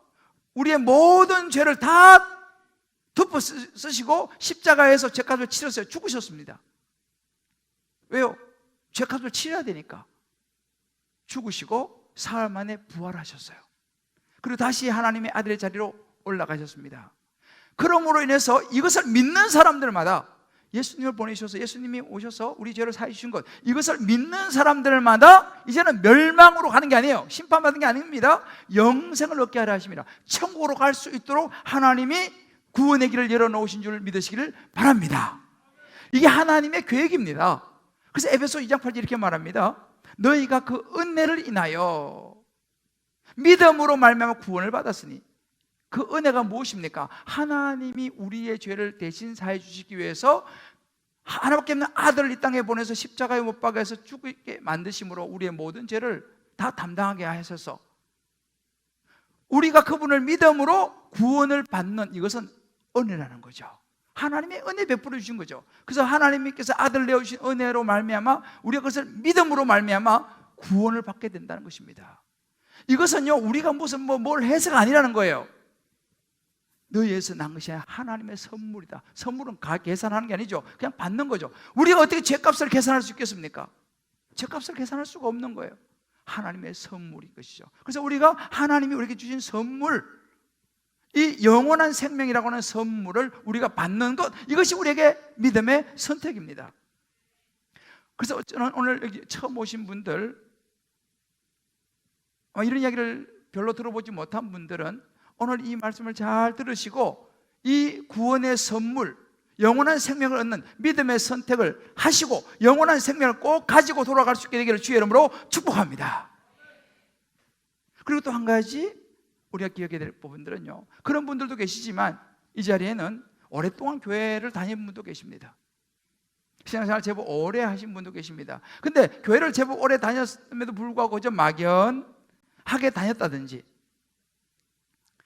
우리의 모든 죄를 다 덮어 쓰시고 십자가에서 죄값을 치렀어요. 죽으셨습니다. 왜요? 죄값을 치러야 되니까. 죽으시고 사흘 만에 부활하셨어요. 그리고 다시 하나님의 아들의 자리로 올라가셨습니다. 그러므로 인해서 이것을 믿는 사람들마다 예수님을 보내셔서 예수님이 오셔서 우리 죄를 사해 주신 것, 이것을 믿는 사람들마다 이제는 멸망으로 가는 게 아니에요. 심판받는 게 아닙니다. 영생을 얻게 하려 하십니다. 천국으로 갈 수 있도록 하나님이 구원의 길을 열어놓으신 줄 믿으시기를 바랍니다. 이게 하나님의 계획입니다. 그래서 에베소 2장 8절 이렇게 말합니다. 너희가 그 은혜를 인하여 믿음으로 말미암아 구원을 받았으니, 그 은혜가 무엇입니까? 하나님이 우리의 죄를 대신 사해 주시기 위해서 하나밖에 없는 아들을 이 땅에 보내서 십자가에 못 박아서 죽게 만드심으로 우리의 모든 죄를 다 담당하게 하셔서 우리가 그분을 믿음으로 구원을 받는, 이것은 은혜라는 거죠. 하나님의 은혜 베풀어 주신 거죠. 그래서 하나님께서 아들 내어주신 은혜로 말미암아 우리가 그것을 믿음으로 말미암아 구원을 받게 된다는 것입니다. 이것은요, 우리가 무슨 뭘 해서가 아니라는 거예요. 너희에서 난 것이 하나님의 선물이다. 선물은 계산하는 게 아니죠. 그냥 받는 거죠. 우리가 어떻게 죄값을 계산할 수 있겠습니까? 죄값을 계산할 수가 없는 거예요. 하나님의 선물인 것이죠. 그래서 우리가 하나님이 우리에게 주신 선물, 이 영원한 생명이라고 하는 선물을 우리가 받는 것, 이것이 우리에게 믿음의 선택입니다. 그래서 저는 오늘 여기 처음 오신 분들, 이런 이야기를 별로 들어보지 못한 분들은 오늘 이 말씀을 잘 들으시고 이 구원의 선물, 영원한 생명을 얻는 믿음의 선택을 하시고 영원한 생명을 꼭 가지고 돌아갈 수 있게 되기를 주의 이름으로 축복합니다. 그리고 또 한 가지 우리가 기억해야 될 부분들은요, 그런 분들도 계시지만 이 자리에는 오랫동안 교회를 다니는 분도 계십니다. 신앙생활 제법 오래 하신 분도 계십니다. 근데 교회를 제법 오래 다녔음에도 불구하고 좀 막연하게 다녔다든지,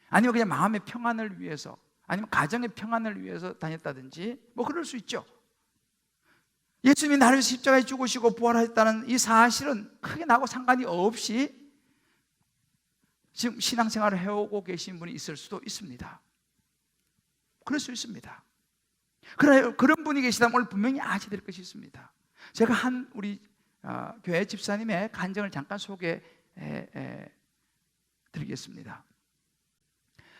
아니면 그냥 마음의 평안을 위해서, 아니면 가정의 평안을 위해서 다녔다든지, 그럴 수 있죠. 예수님이 나를 위해서 십자가에 죽으시고 부활하셨다는 이 사실은 크게 나하고 상관이 없이 지금 신앙생활을 해오고 계신 분이 있을 수도 있습니다. 그럴 수 있습니다. 그러나 그런 분이 계시다면 오늘 분명히 아셔야 될 것이 있습니다. 제가 한 우리 교회 집사님의 간증을 잠깐 소개해 드리겠습니다.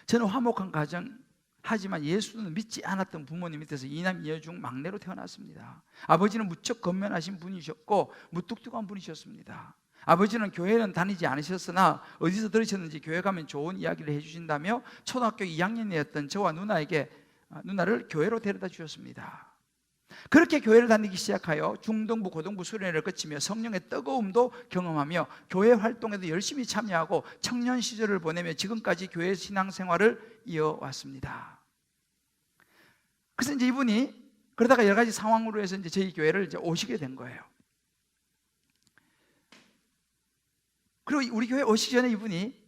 저는 화목한 가정, 하지만 예수는 믿지 않았던 부모님 밑에서 이남 이여중 막내로 태어났습니다. 아버지는 무척 건면하신 분이셨고 무뚝뚝한 분이셨습니다. 아버지는 교회는 다니지 않으셨으나 어디서 들으셨는지 교회 가면 좋은 이야기를 해주신다며 초등학교 2학년이었던 저와 누나를 교회로 데려다 주셨습니다. 그렇게 교회를 다니기 시작하여 중등부, 고등부 수련회를 거치며 성령의 뜨거움도 경험하며 교회 활동에도 열심히 참여하고 청년 시절을 보내며 지금까지 교회 신앙생활을 이어왔습니다. 그래서 이제 이분이 그러다가 여러 가지 상황으로 해서 이제 저희 교회를 이제 오시게 된 거예요. 그리고 우리 교회 오시기 전에 이분이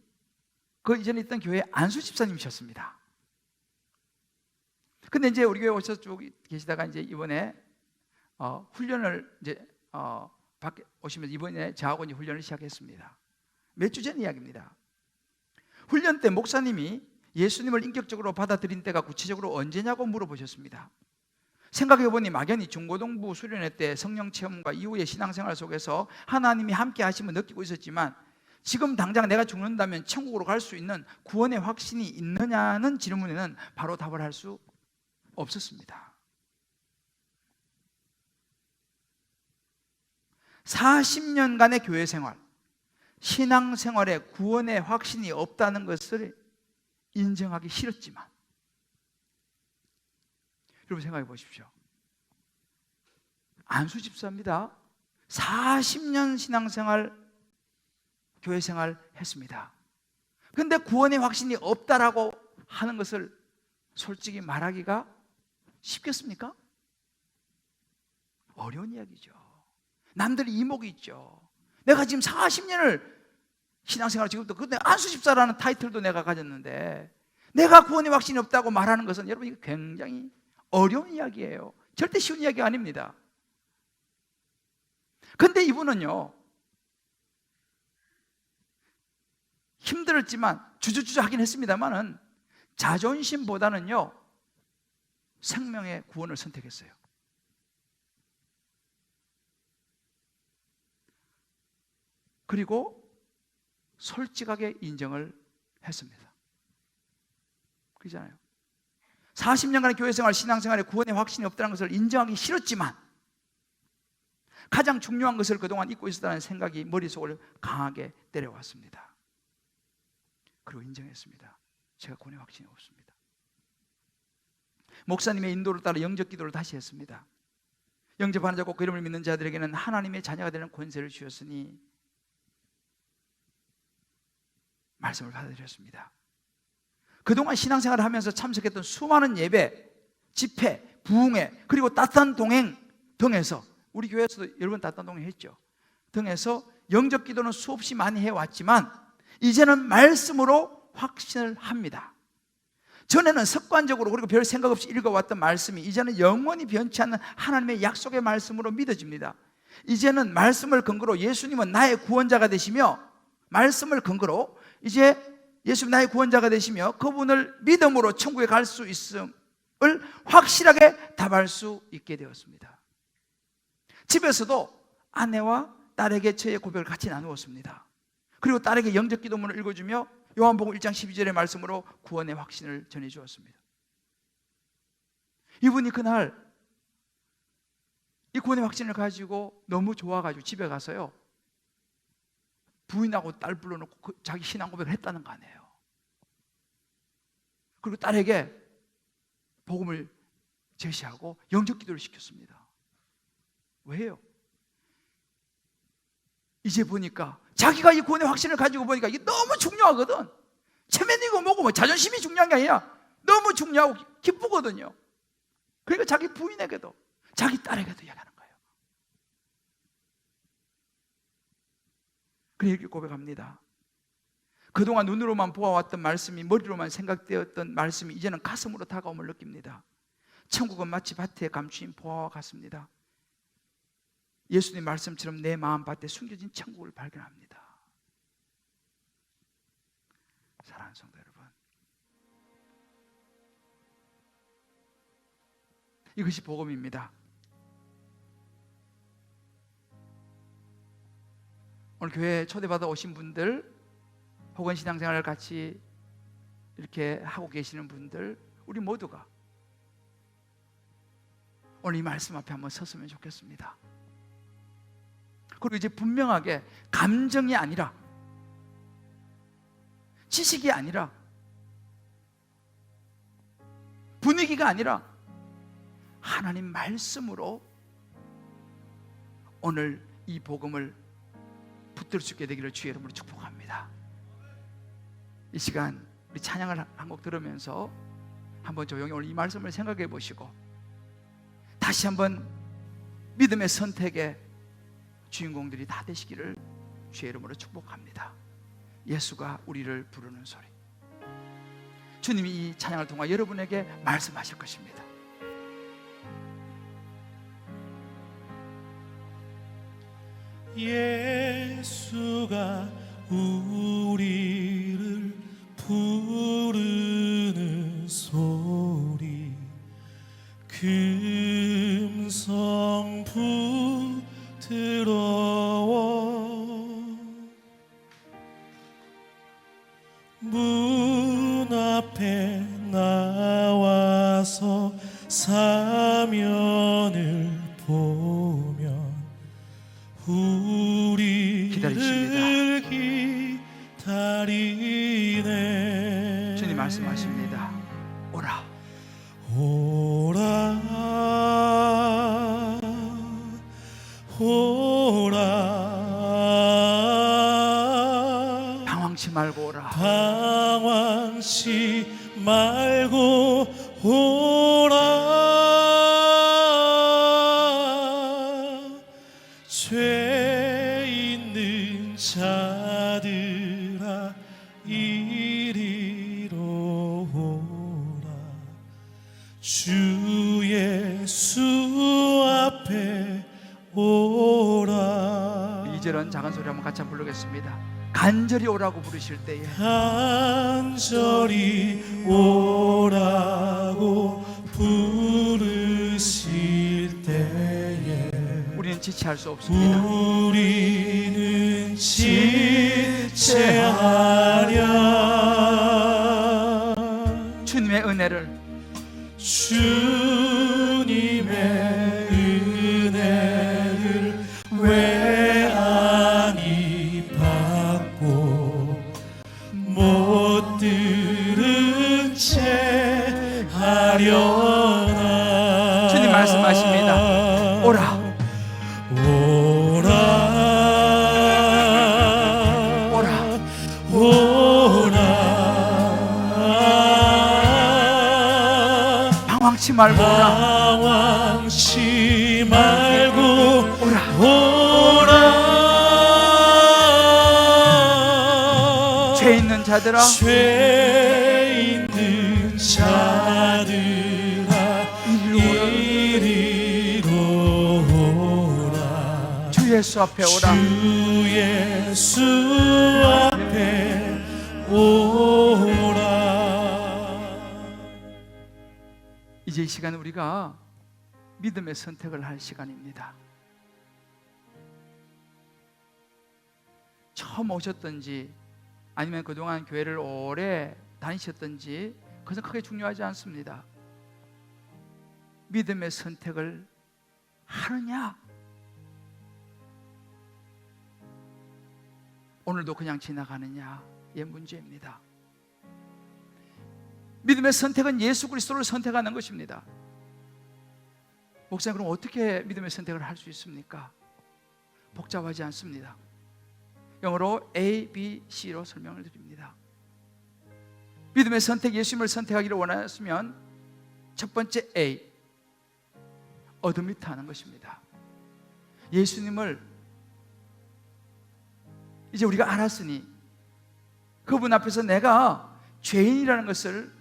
그 이전에 있던 교회 안수 집사님이셨습니다. 근데 이제 우리 교회 오셔서 쭉 계시다가 이제 이번에 훈련을 이제 밖에 오시면서 이번에 저하고 이제 훈련을 시작했습니다. 몇 주 전 이야기입니다. 훈련 때 목사님이 예수님을 인격적으로 받아들인 때가 구체적으로 언제냐고 물어보셨습니다. 생각해보니 막연히 중고등부 수련회 때 성령 체험과 이후의 신앙생활 속에서 하나님이 함께 하심을 느끼고 있었지만 지금 당장 내가 죽는다면 천국으로 갈 수 있는 구원의 확신이 있느냐는 질문에는 바로 답을 할 수 없었습니다. 40년간의 교회 생활, 신앙생활에 구원의 확신이 없다는 것을 인정하기 싫었지만, 여러분 생각해 보십시오. 안수 집사입니다. 40년 신앙생활, 교회생활 했습니다. 그런데 구원의 확신이 없다라고 하는 것을 솔직히 말하기가 쉽겠습니까? 어려운 이야기죠. 남들이 이목이 있죠. 내가 지금 40년을 신앙생활을 지금부터, 근데 안수 집사라는 타이틀도 내가 가졌는데 내가 구원의 확신이 없다고 말하는 것은 여러분 이거 굉장히 어려운 이야기예요. 절대 쉬운 이야기가 아닙니다. 근데 이분은요, 힘들었지만 주저주저 하긴 했습니다만은 자존심보다는요 생명의 구원을 선택했어요. 그리고 솔직하게 인정을 했습니다. 그렇잖아요. 40년간의 교회생활, 신앙생활에 구원의 확신이 없다는 것을 인정하기 싫었지만 가장 중요한 것을 그동안 잊고 있었다는 생각이 머릿속을 강하게 때려왔습니다. 그리고 인정했습니다. 제가 구원의 확신이 없습니다. 목사님의 인도를 따라 영접 기도를 다시 했습니다. 영접하는 자고 그 이름을 믿는 자들에게는 하나님의 자녀가 되는 권세를 주셨으니 말씀을 받아들였습니다. 그동안 신앙생활을 하면서 참석했던 수많은 예배, 집회, 부흥회, 그리고 따뜻한 동행 등에서, 우리 교회에서도 여러 번 따뜻한 동행 했죠. 등에서 영접 기도는 수없이 많이 해왔지만 이제는 말씀으로 확신을 합니다. 전에는 습관적으로 그리고 별 생각 없이 읽어왔던 말씀이 이제는 영원히 변치 않는 하나님의 약속의 말씀으로 믿어집니다. 이제는 말씀을 근거로 예수님은 나의 구원자가 되시며, 말씀을 근거로 이제 예수님 나의 구원자가 되시며 그분을 믿음으로 천국에 갈 수 있음을 확실하게 답할 수 있게 되었습니다. 집에서도 아내와 딸에게 저의 고백을 같이 나누었습니다. 그리고 딸에게 영접 기도문을 읽어주며 요한복음 1장 12절의 말씀으로 구원의 확신을 전해주었습니다. 이분이 그날 이 구원의 확신을 가지고 너무 좋아가지고 집에 가서요 부인하고 딸 불러놓고 자기 신앙 고백을 했다는 거 아니에요. 그리고 딸에게 복음을 제시하고 영접 기도를 시켰습니다. 왜요? 이제 보니까 자기가 이 구원의 확신을 가지고 보니까 이게 너무 중요하거든. 체면이고 뭐고 뭐 자존심이 중요한 게 아니라 너무 중요하고 기쁘거든요. 그러니까 자기 부인에게도 자기 딸에게도 이야기하는 거예요. 그래서 이렇게 고백합니다. 그동안 눈으로만 보아왔던 말씀이, 머리로만 생각되었던 말씀이 이제는 가슴으로 다가옴을 느낍니다. 천국은 마치 밭에 감추인 보화와 같습니다. 예수님 말씀처럼 내 마음밭에 숨겨진 천국을 발견합니다. 사랑하는 성도 여러분, 이것이 복음입니다. 오늘 교회에 초대받아 오신 분들, 혹은 신앙생활을 같이 이렇게 하고 계시는 분들, 우리 모두가 오늘 이 말씀 앞에 한번 섰으면 좋겠습니다. 그리고 이제 분명하게 감정이 아니라, 지식이 아니라, 분위기가 아니라 하나님 말씀으로 오늘 이 복음을 붙들 수 있게 되기를 주의 이름으로 축복합니다. 이 시간 우리 찬양을 한 곡 들으면서 한번 조용히 오늘 이 말씀을 생각해 보시고 다시 한번 믿음의 선택의 주인공들이 다 되시기를 주의 이름으로 축복합니다. 예수가 우리를 부르는 소리. 주님이 이 찬양을 통해 여러분에게 말씀하실 것입니다. 예수가 우리를 부르는 소리, 금성 부드러워 문 앞에 나와서 사면을 보면 우리를 기다리네. 주님 말씀하십니다. 오라, 오라, 오라, 방황치 말고 오라, 방황치 말고 오라. 죄 있는 자들아 이리로 오라. 주 예수 앞에 오라. 2절은 작은 소리 한번 같이 부르겠습니다. 간절히 오라고 부르실 때에, 간절히 오라고 부르실 때에 우리는 지체할 수 없습니다. 우리는 지체하랴. 주님의 은혜를, 주님의 은혜를 왜 아니 받고 못 들은 채 하려나. 주님 말씀하십니다. 오라, 오라, 오라, 오라. 방황치 말고 오라, 방황치 말고 오라. 오라. 죄 있는 자들아, 죄 있는 자들아 이리로 오라. 주 예수 앞에 오라. 주 예수 앞에 오라. 이제 이 시간 우리가 믿음의 선택을 할 시간입니다. 처음 오셨든지 아니면 그동안 교회를 오래 다니셨든지 그것은 크게 중요하지 않습니다. 믿음의 선택을 하느냐, 오늘도 그냥 지나가느냐의 문제입니다. 믿음의 선택은 예수 그리스도를 선택하는 것입니다. 목사님, 그럼 어떻게 믿음의 선택을 할 수 있습니까? 복잡하지 않습니다. 영어로 A, B, C로 설명을 드립니다. 믿음의 선택, 예수님을 선택하기를 원하시면 첫 번째 A, 어드미트 하는 것입니다. 예수님을 이제 우리가 알았으니 그분 앞에서 내가 죄인이라는 것을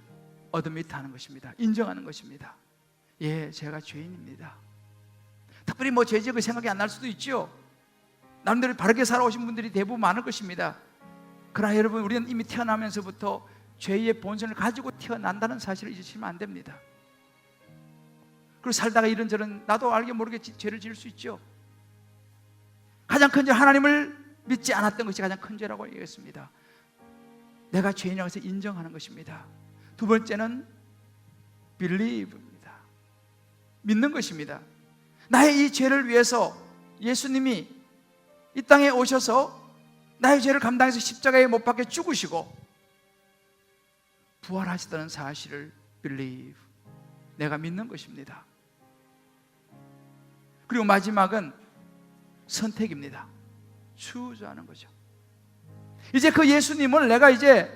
어드미트 하는 것입니다. 인정하는 것입니다. 예, 제가 죄인입니다. 특별히 뭐 죄지은 생각이 안 날 수도 있죠. 나름대로 바르게 살아오신 분들이 대부분 많을 것입니다. 그러나 여러분, 우리는 이미 태어나면서부터 죄의 본성을 가지고 태어난다는 사실을 잊으시면 안 됩니다. 그리고 살다가 이런저런 나도 알게 모르게 죄를 지을 수 있죠. 가장 큰 죄, 하나님을 믿지 않았던 것이 가장 큰 죄라고 얘기했습니다. 내가 죄인이라고 해서 인정하는 것입니다. 두 번째는 believe입니다. 믿는 것입니다. 나의 이 죄를 위해서 예수님이 이 땅에 오셔서 나의 죄를 감당해서 십자가에 못 박혀 죽으시고 부활하셨다는 사실을 believe, 내가 믿는 것입니다. 그리고 마지막은 선택입니다. 추구하는 거죠. 이제 그 예수님을 내가 이제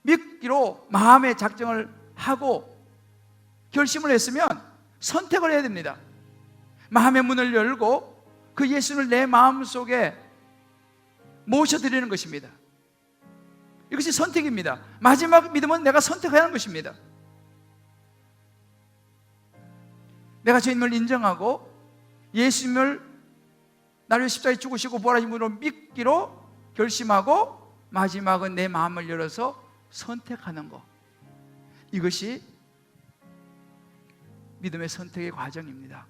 믿기로 마음의 작정을 하고 결심을 했으면 선택을 해야 됩니다. 마음의 문을 열고 그 예수님을 내 마음속에 모셔드리는 것입니다. 이것이 선택입니다. 마지막 믿음은 내가 선택해야 하는 것입니다. 내가 주님을 인정하고 예수님을 나를 십자가에 죽으시고 부활하신 분으로 믿기로 결심하고 마지막은 내 마음을 열어서 선택하는 것, 이것이 믿음의 선택의 과정입니다.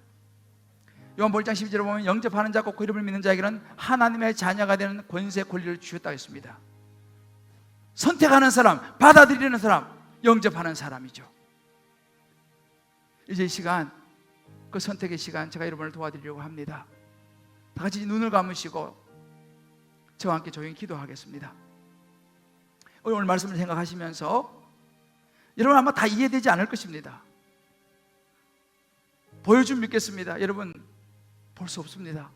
요한복음 1장 12절에 보면 영접하는 자 곧 그 이름을 믿는 자에게는 하나님의 자녀가 되는 권세 권리를 주셨다고 했습니다. 선택하는 사람, 받아들이는 사람, 영접하는 사람이죠. 이제 이 시간, 그 선택의 시간, 제가 여러분을 도와드리려고 합니다. 다 같이 눈을 감으시고 저와 함께 조용히 기도하겠습니다. 오늘 말씀을 생각하시면서 여러분 아마 다 이해되지 않을 것입니다. 보여준 믿겠습니다. 여러분 볼 수 없습니다.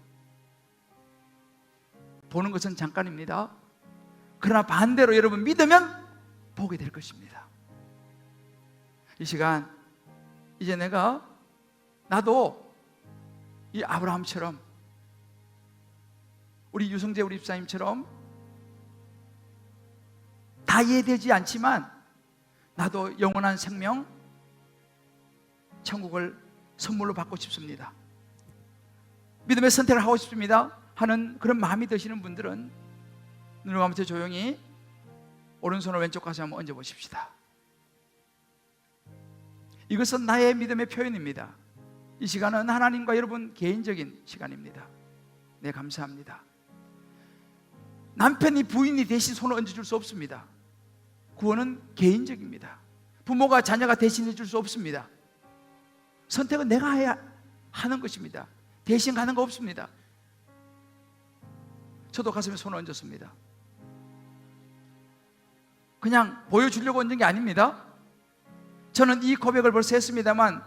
보는 것은 잠깐입니다. 그러나 반대로 여러분 믿으면 보게 될 것입니다. 이 시간 이제 나도 이 아브라함처럼, 우리 유성재 우리 집사님처럼 다 이해되지 않지만 나도 영원한 생명, 천국을 선물로 받고 싶습니다, 믿음의 선택을 하고 싶습니다 하는 그런 마음이 드시는 분들은 눈을 감으셔 조용히 오른손을 왼쪽 가슴에 한번 얹어 보십시다. 이것은 나의 믿음의 표현입니다. 이 시간은 하나님과 여러분 개인적인 시간입니다. 네, 감사합니다. 남편이 부인이 대신 손을 얹어줄 수 없습니다. 구원은 개인적입니다. 부모가 자녀가 대신해 줄 수 없습니다. 선택은 내가 해야 하는 것입니다. 대신 가는 거 없습니다. 저도 가슴에 손을 얹었습니다. 그냥 보여주려고 얹은 게 아닙니다. 저는 이 고백을 벌써 했습니다만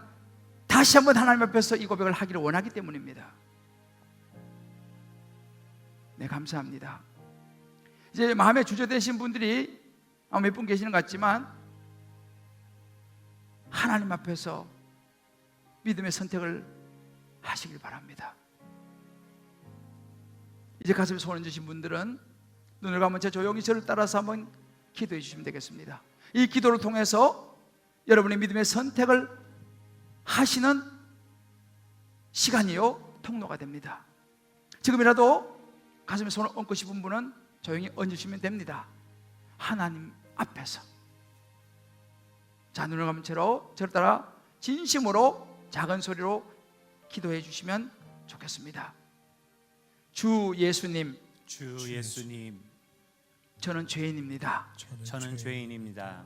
다시 한번 하나님 앞에서 이 고백을 하기를 원하기 때문입니다. 네, 감사합니다. 이제 마음에 주저되신 분들이 아마 몇 분 계시는 것 같지만 하나님 앞에서 믿음의 선택을 하시길 바랍니다. 이제 가슴에 손을 얹으신 분들은 눈을 감은 채 조용히 저를 따라서 한번 기도해 주시면 되겠습니다. 이 기도를 통해서 여러분의 믿음의 선택을 하시는 시간이요 통로가 됩니다. 지금이라도 가슴에 손을 얹고 싶은 분은 조용히 얹으시면 됩니다. 하나님 앞에서. 자, 눈을 감은 채로 저를 따라 진심으로 작은 소리로 기도해 주시면 좋겠습니다. 주 예수님, 저는 죄인입니다. 저는 죄인입니다.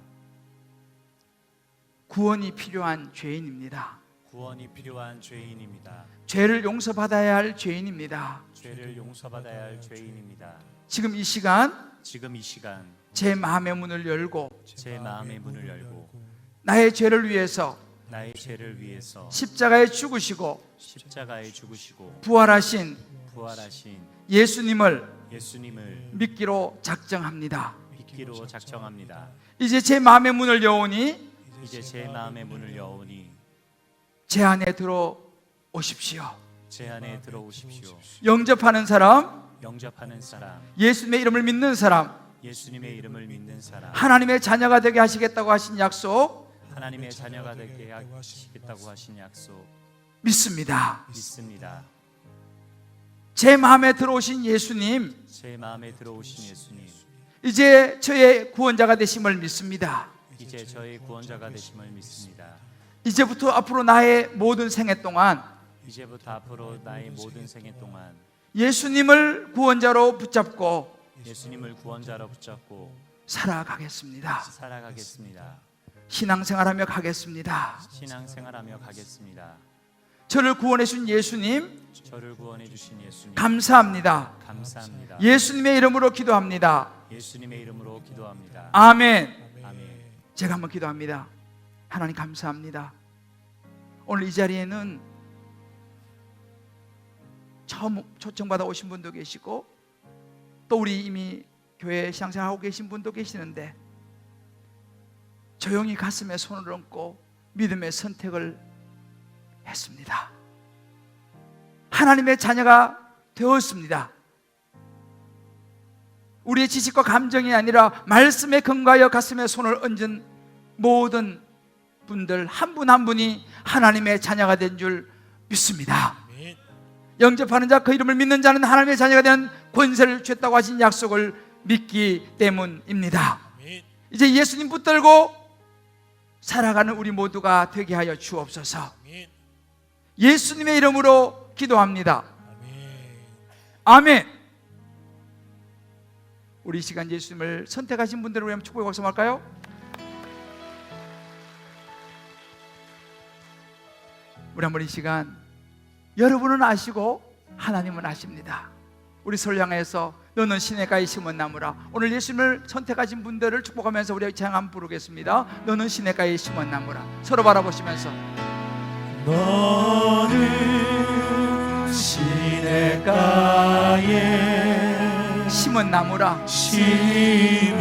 구원이 필요한 죄인입니다. 구원이 필요한 죄인입니다. 죄를 용서받아야 할 죄인입니다. 죄를 용서받아야 할 죄인입니다. 지금 이 시간 제 마음의 문을 열고 마음의 문을 열고 나의 죄를 위해서 십자가에 죽으시고 부활하신 예수님을 믿기로 작정합니다. 이제 제 마음의 문을 여오니 제 안에 들어오십시오. 영접하는 사람, 예수님의 이름을 믿는 사람, 하나님의 자녀가 되게 하시겠다고 하신 약속 믿습니다. 믿습니다. 제 마음에 들어오신 예수님, 제 마음에 들어오신 예수님, 이제 저의 구원자가 되심을 믿습니다. 이제 저의 구원자가 되심을 믿습니다. 이제부터 앞으로 나의 모든 생애 동안 이제부터 앞으로 나의 모든 생애 동안 예수님을 구원자로 붙잡고 예수님을 구원자로 붙잡고 살아가겠습니다. 살아가겠습니다. 신앙생활하며 가겠습니다. 신앙생활하며 가겠습니다. 저를 구원해 주신 예수님 저를 구원해 주신 예수님 감사합니다. 감사합니다. 예수님의 이름으로 기도합니다. 예수님의 이름으로 기도합니다. 아멘. 아멘. 제가 한번 기도합니다. 하나님 감사합니다. 오늘 이 자리에는 처음 초청받아 오신 분도 계시고 또 우리 이미 교회 신앙생활하고 계신 분도 계시는데 조용히 가슴에 손을 얹고 믿음의 선택을 했습니다. 하나님의 자녀가 되었습니다. 우리의 지식과 감정이 아니라 말씀에 근거하여 가슴에 손을 얹은 모든 분들 한 분 한 분이 하나님의 자녀가 된 줄 믿습니다. 영접하는 자 그 이름을 믿는 자는 하나님의 자녀가 되는 권세를 주셨다고 하신 약속을 믿기 때문입니다. 이제 예수님 붙들고 살아가는 우리 모두가 되게 하여 주옵소서. 예수님의 이름으로 기도합니다. 아멘. 우리 이 시간 예수님을 선택하신 분들을 우리 한번 축복의 박수 할까요? 우리 한번 이 시간 여러분은 아시고 하나님은 아십니다. 우리 서로 향해서 너는 시냇가에 심은 나무라. 오늘 예수님을 선택하신 분들을 축복하면서 우리 찬양 한번 부르겠습니다. 너는 시냇가에 심은 나무라. 서로 바라보시면서 너는 시냇가에 심은 나무라. 심은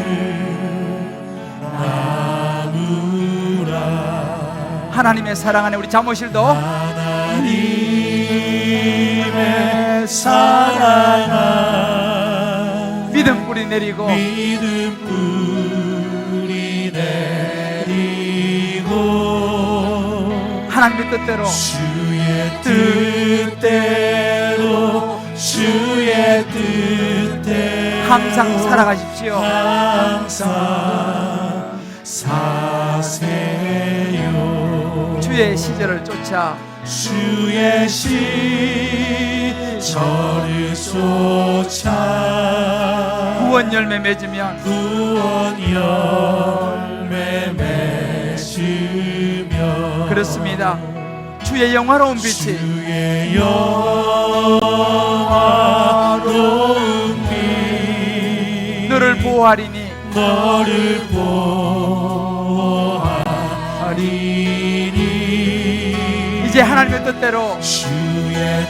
나무라. 하나님의 사랑 안에 우리 잠옷실도 하나님의 사랑 안에 믿음 뿌리 내리고 믿음 뿌리 내리고 하나님의 뜻대로 주의 뜻대로 주의 뜻대로 항상 살아가십시오. 항상 사세요. 주의 시절을 쫓아 주의 시절을 쫓아 구원 열매 맺으면 구원 열매 맺으며 그렇습니다. 주의 영화로운 빛이 주의 영화로운 빛 너를 보호하리니 너를 보호하리니 이제 하나님의 뜻대로 주의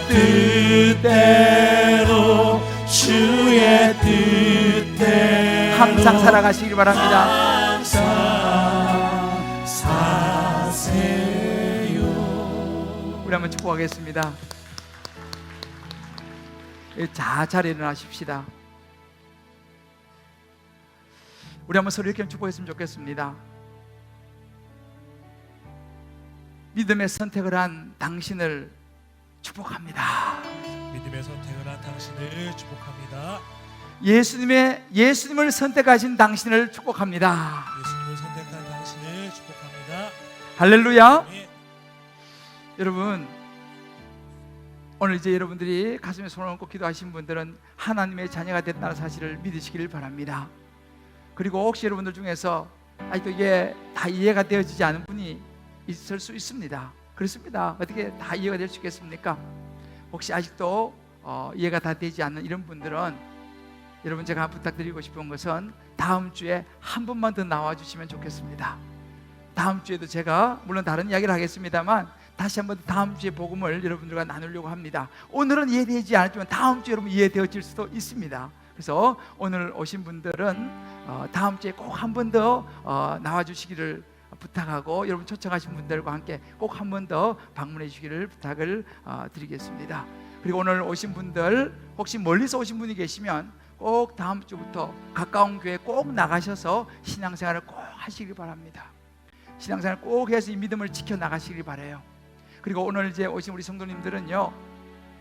뜻대로 주의 뜻대로 항상 살아가시길 바랍니다. 항상 사세요. 우리 한번 축복하겠습니다. 자, 잘 일어나십시다. 우리 한번 서로 이렇게 축복했으면 좋겠습니다. 믿음의 선택을 한 당신을 축복합니다. 믿음의 선택을 한 당신을 축복합니다. 예수님을 선택하신 당신을 축복합니다. 예수님을 선택한 당신을 축복합니다. 할렐루야. 네. 여러분, 오늘 이제 여러분들이 가슴에 손을 얹고 기도하신 분들은 하나님의 자녀가 됐다는 사실을 믿으시기를 바랍니다. 그리고 혹시 여러분들 중에서 아직도 이게 다 이해가 되어지지 않은 분이 있을 수 있습니다. 그렇습니다. 어떻게 다 이해가 될 수 있겠습니까? 혹시 아직도 이해가 다 되지 않는 이런 분들은 여러분 제가 부탁드리고 싶은 것은 다음 주에 한 번만 더 나와주시면 좋겠습니다. 다음 주에도 제가 물론 다른 이야기를 하겠습니다만 다시 한번 다음 주에 복음을 여러분들과 나누려고 합니다. 오늘은 이해되지 않았지만 다음 주에 여러분 이해되어질 수도 있습니다. 그래서 오늘 오신 분들은 다음 주에 꼭 한 번 더 나와주시기를 부탁하고 여러분 초청하신 분들과 함께 꼭 한 번 더 방문해 주시기를 부탁을 드리겠습니다. 그리고 오늘 오신 분들 혹시 멀리서 오신 분이 계시면 꼭 다음 주부터 가까운 교회 꼭 나가셔서 신앙생활을 꼭 하시길 바랍니다. 신앙생활을 꼭 해서 이 믿음을 지켜나가시길 바라요. 그리고 오늘 이제 오신 우리 성도님들은요,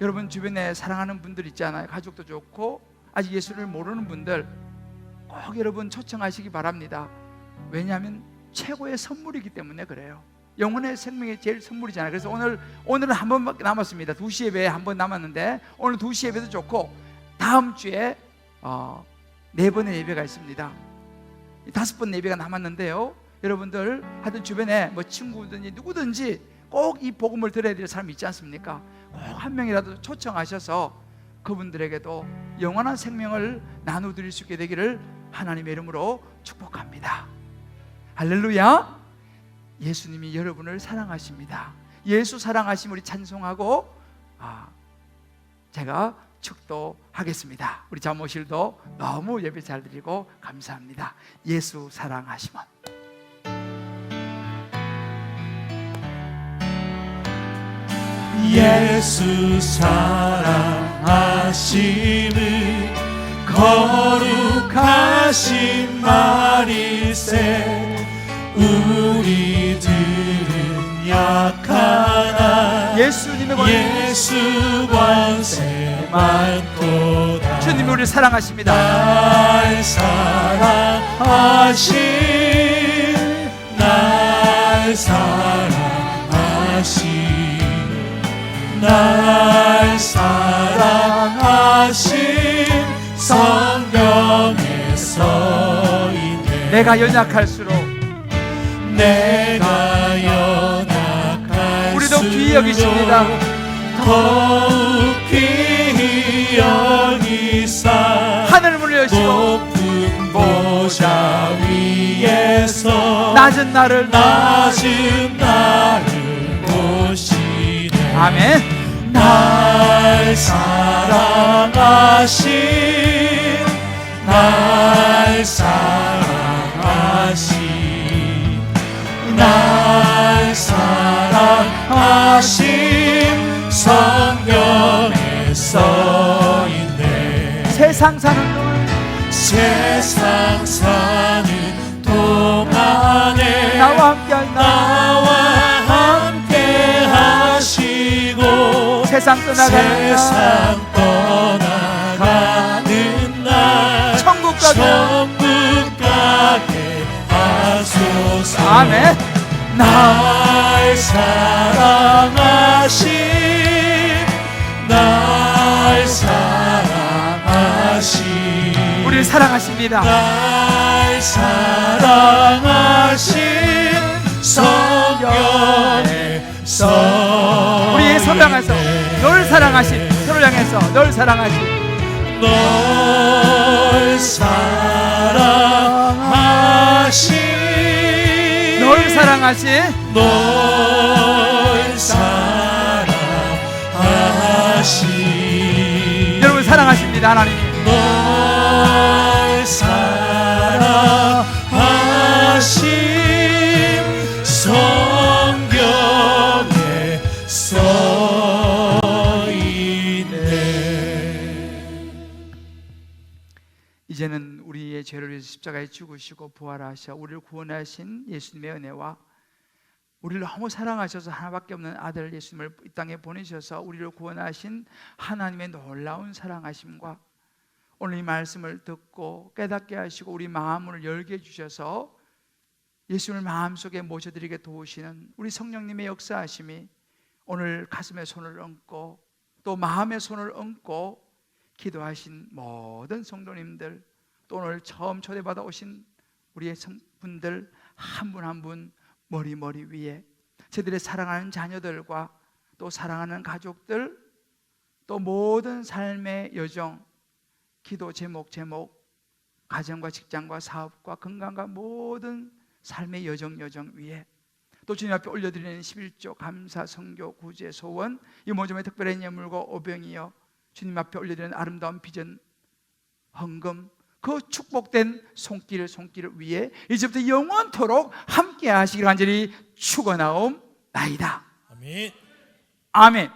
여러분 주변에 사랑하는 분들 있잖아요. 가족도 좋고 아직 예수를 모르는 분들 꼭 여러분 초청하시기 바랍니다. 왜냐하면 최고의 선물이기 때문에 그래요. 영혼의 생명이 제일 선물이잖아요. 그래서 오늘은 한 번밖에 남았습니다. 2시 예배 한 번 남았는데 오늘 2시 예배도 좋고 다음 주에 4번의 예배가 있습니다. 5번 예배가 남았는데요, 여러분들 하여튼 주변에 뭐 친구든지 누구든지 꼭 이 복음을 들어야 될 사람이 있지 않습니까? 꼭 한 명이라도 초청하셔서 그분들에게도 영원한 생명을 나눠드릴 수 있게 되기를 하나님의 이름으로 축복합니다. 할렐루야. 예수님이 여러분을 사랑하십니다. 예수 사랑하심 우리 찬송하고 제가 축도하겠습니다. 우리 자모실도 너무 예배 잘 드리고 감사합니다. 예수 사랑하심은. 예수 사랑하심을 거룩하신 말일세 우리들은 약하나 예수님의 권세 예수 권세 많도다. 주님이 우리를 사랑하십니다. 날 사랑하신 날 사랑하신 날 사랑하신 성경에 써있네. 내가 연약할수록 내가 연약할수록 우리도 귀히 여기십니다. 더욱 귀히 여기사 하늘 문을 여시고 높은 보좌 위에서 낮은 나를 보시네. 아멘. 날 사랑하신 날 사랑하신 날 사랑하신 성경에 써있네. 세상 사는 동안 세상 사는 동안에 나와 함께 하시고 세상 떠나가는 날 천국 가게 하소서. 아멘. 날 사랑하신 날 사랑하신 우리를 사랑하십니다. 날 사랑하신 성경에 써 우리 서로 향해서 널 사랑하신 서로 향해서 널 사랑하신 널 사랑하신 널 사랑하신 널 사랑하신 여러분 사랑하십니다. 하나님이 널 사랑하신 성경에 써있네. 이제는 우리의 죄를 위해서 십자가에 죽으시고 부활하셔 우리를 구원하신 예수님의 은혜와 우리를 너무 사랑하셔서 하나밖에 없는 아들 예수님을 이 땅에 보내셔서 우리를 구원하신 하나님의 놀라운 사랑하심과 오늘 이 말씀을 듣고 깨닫게 하시고 우리 마음을 열게 해주셔서 예수님을 마음속에 모셔드리게 도우시는 우리 성령님의 역사하심이 오늘 가슴에 손을 얹고 또 마음에 손을 얹고 기도하신 모든 성도님들, 또 오늘 처음 초대받아 오신 우리의 분들 한 분 한 분 머리 위에 저들의 사랑하는 자녀들과 또 사랑하는 가족들, 또 모든 삶의 여정, 기도 제목 가정과 직장과 사업과 건강과 모든 삶의 여정 위에 또 주님 앞에 올려드리는 11조 감사 성교 구제 소원 이 모종의 특별한 예물과 오병이여 주님 앞에 올려드리는 아름다운 비전 헌금 그 축복된 손길을 위해 이제부터 영원토록 함께 하시기를 간절히 축원하옵나이다. 아멘. 아멘.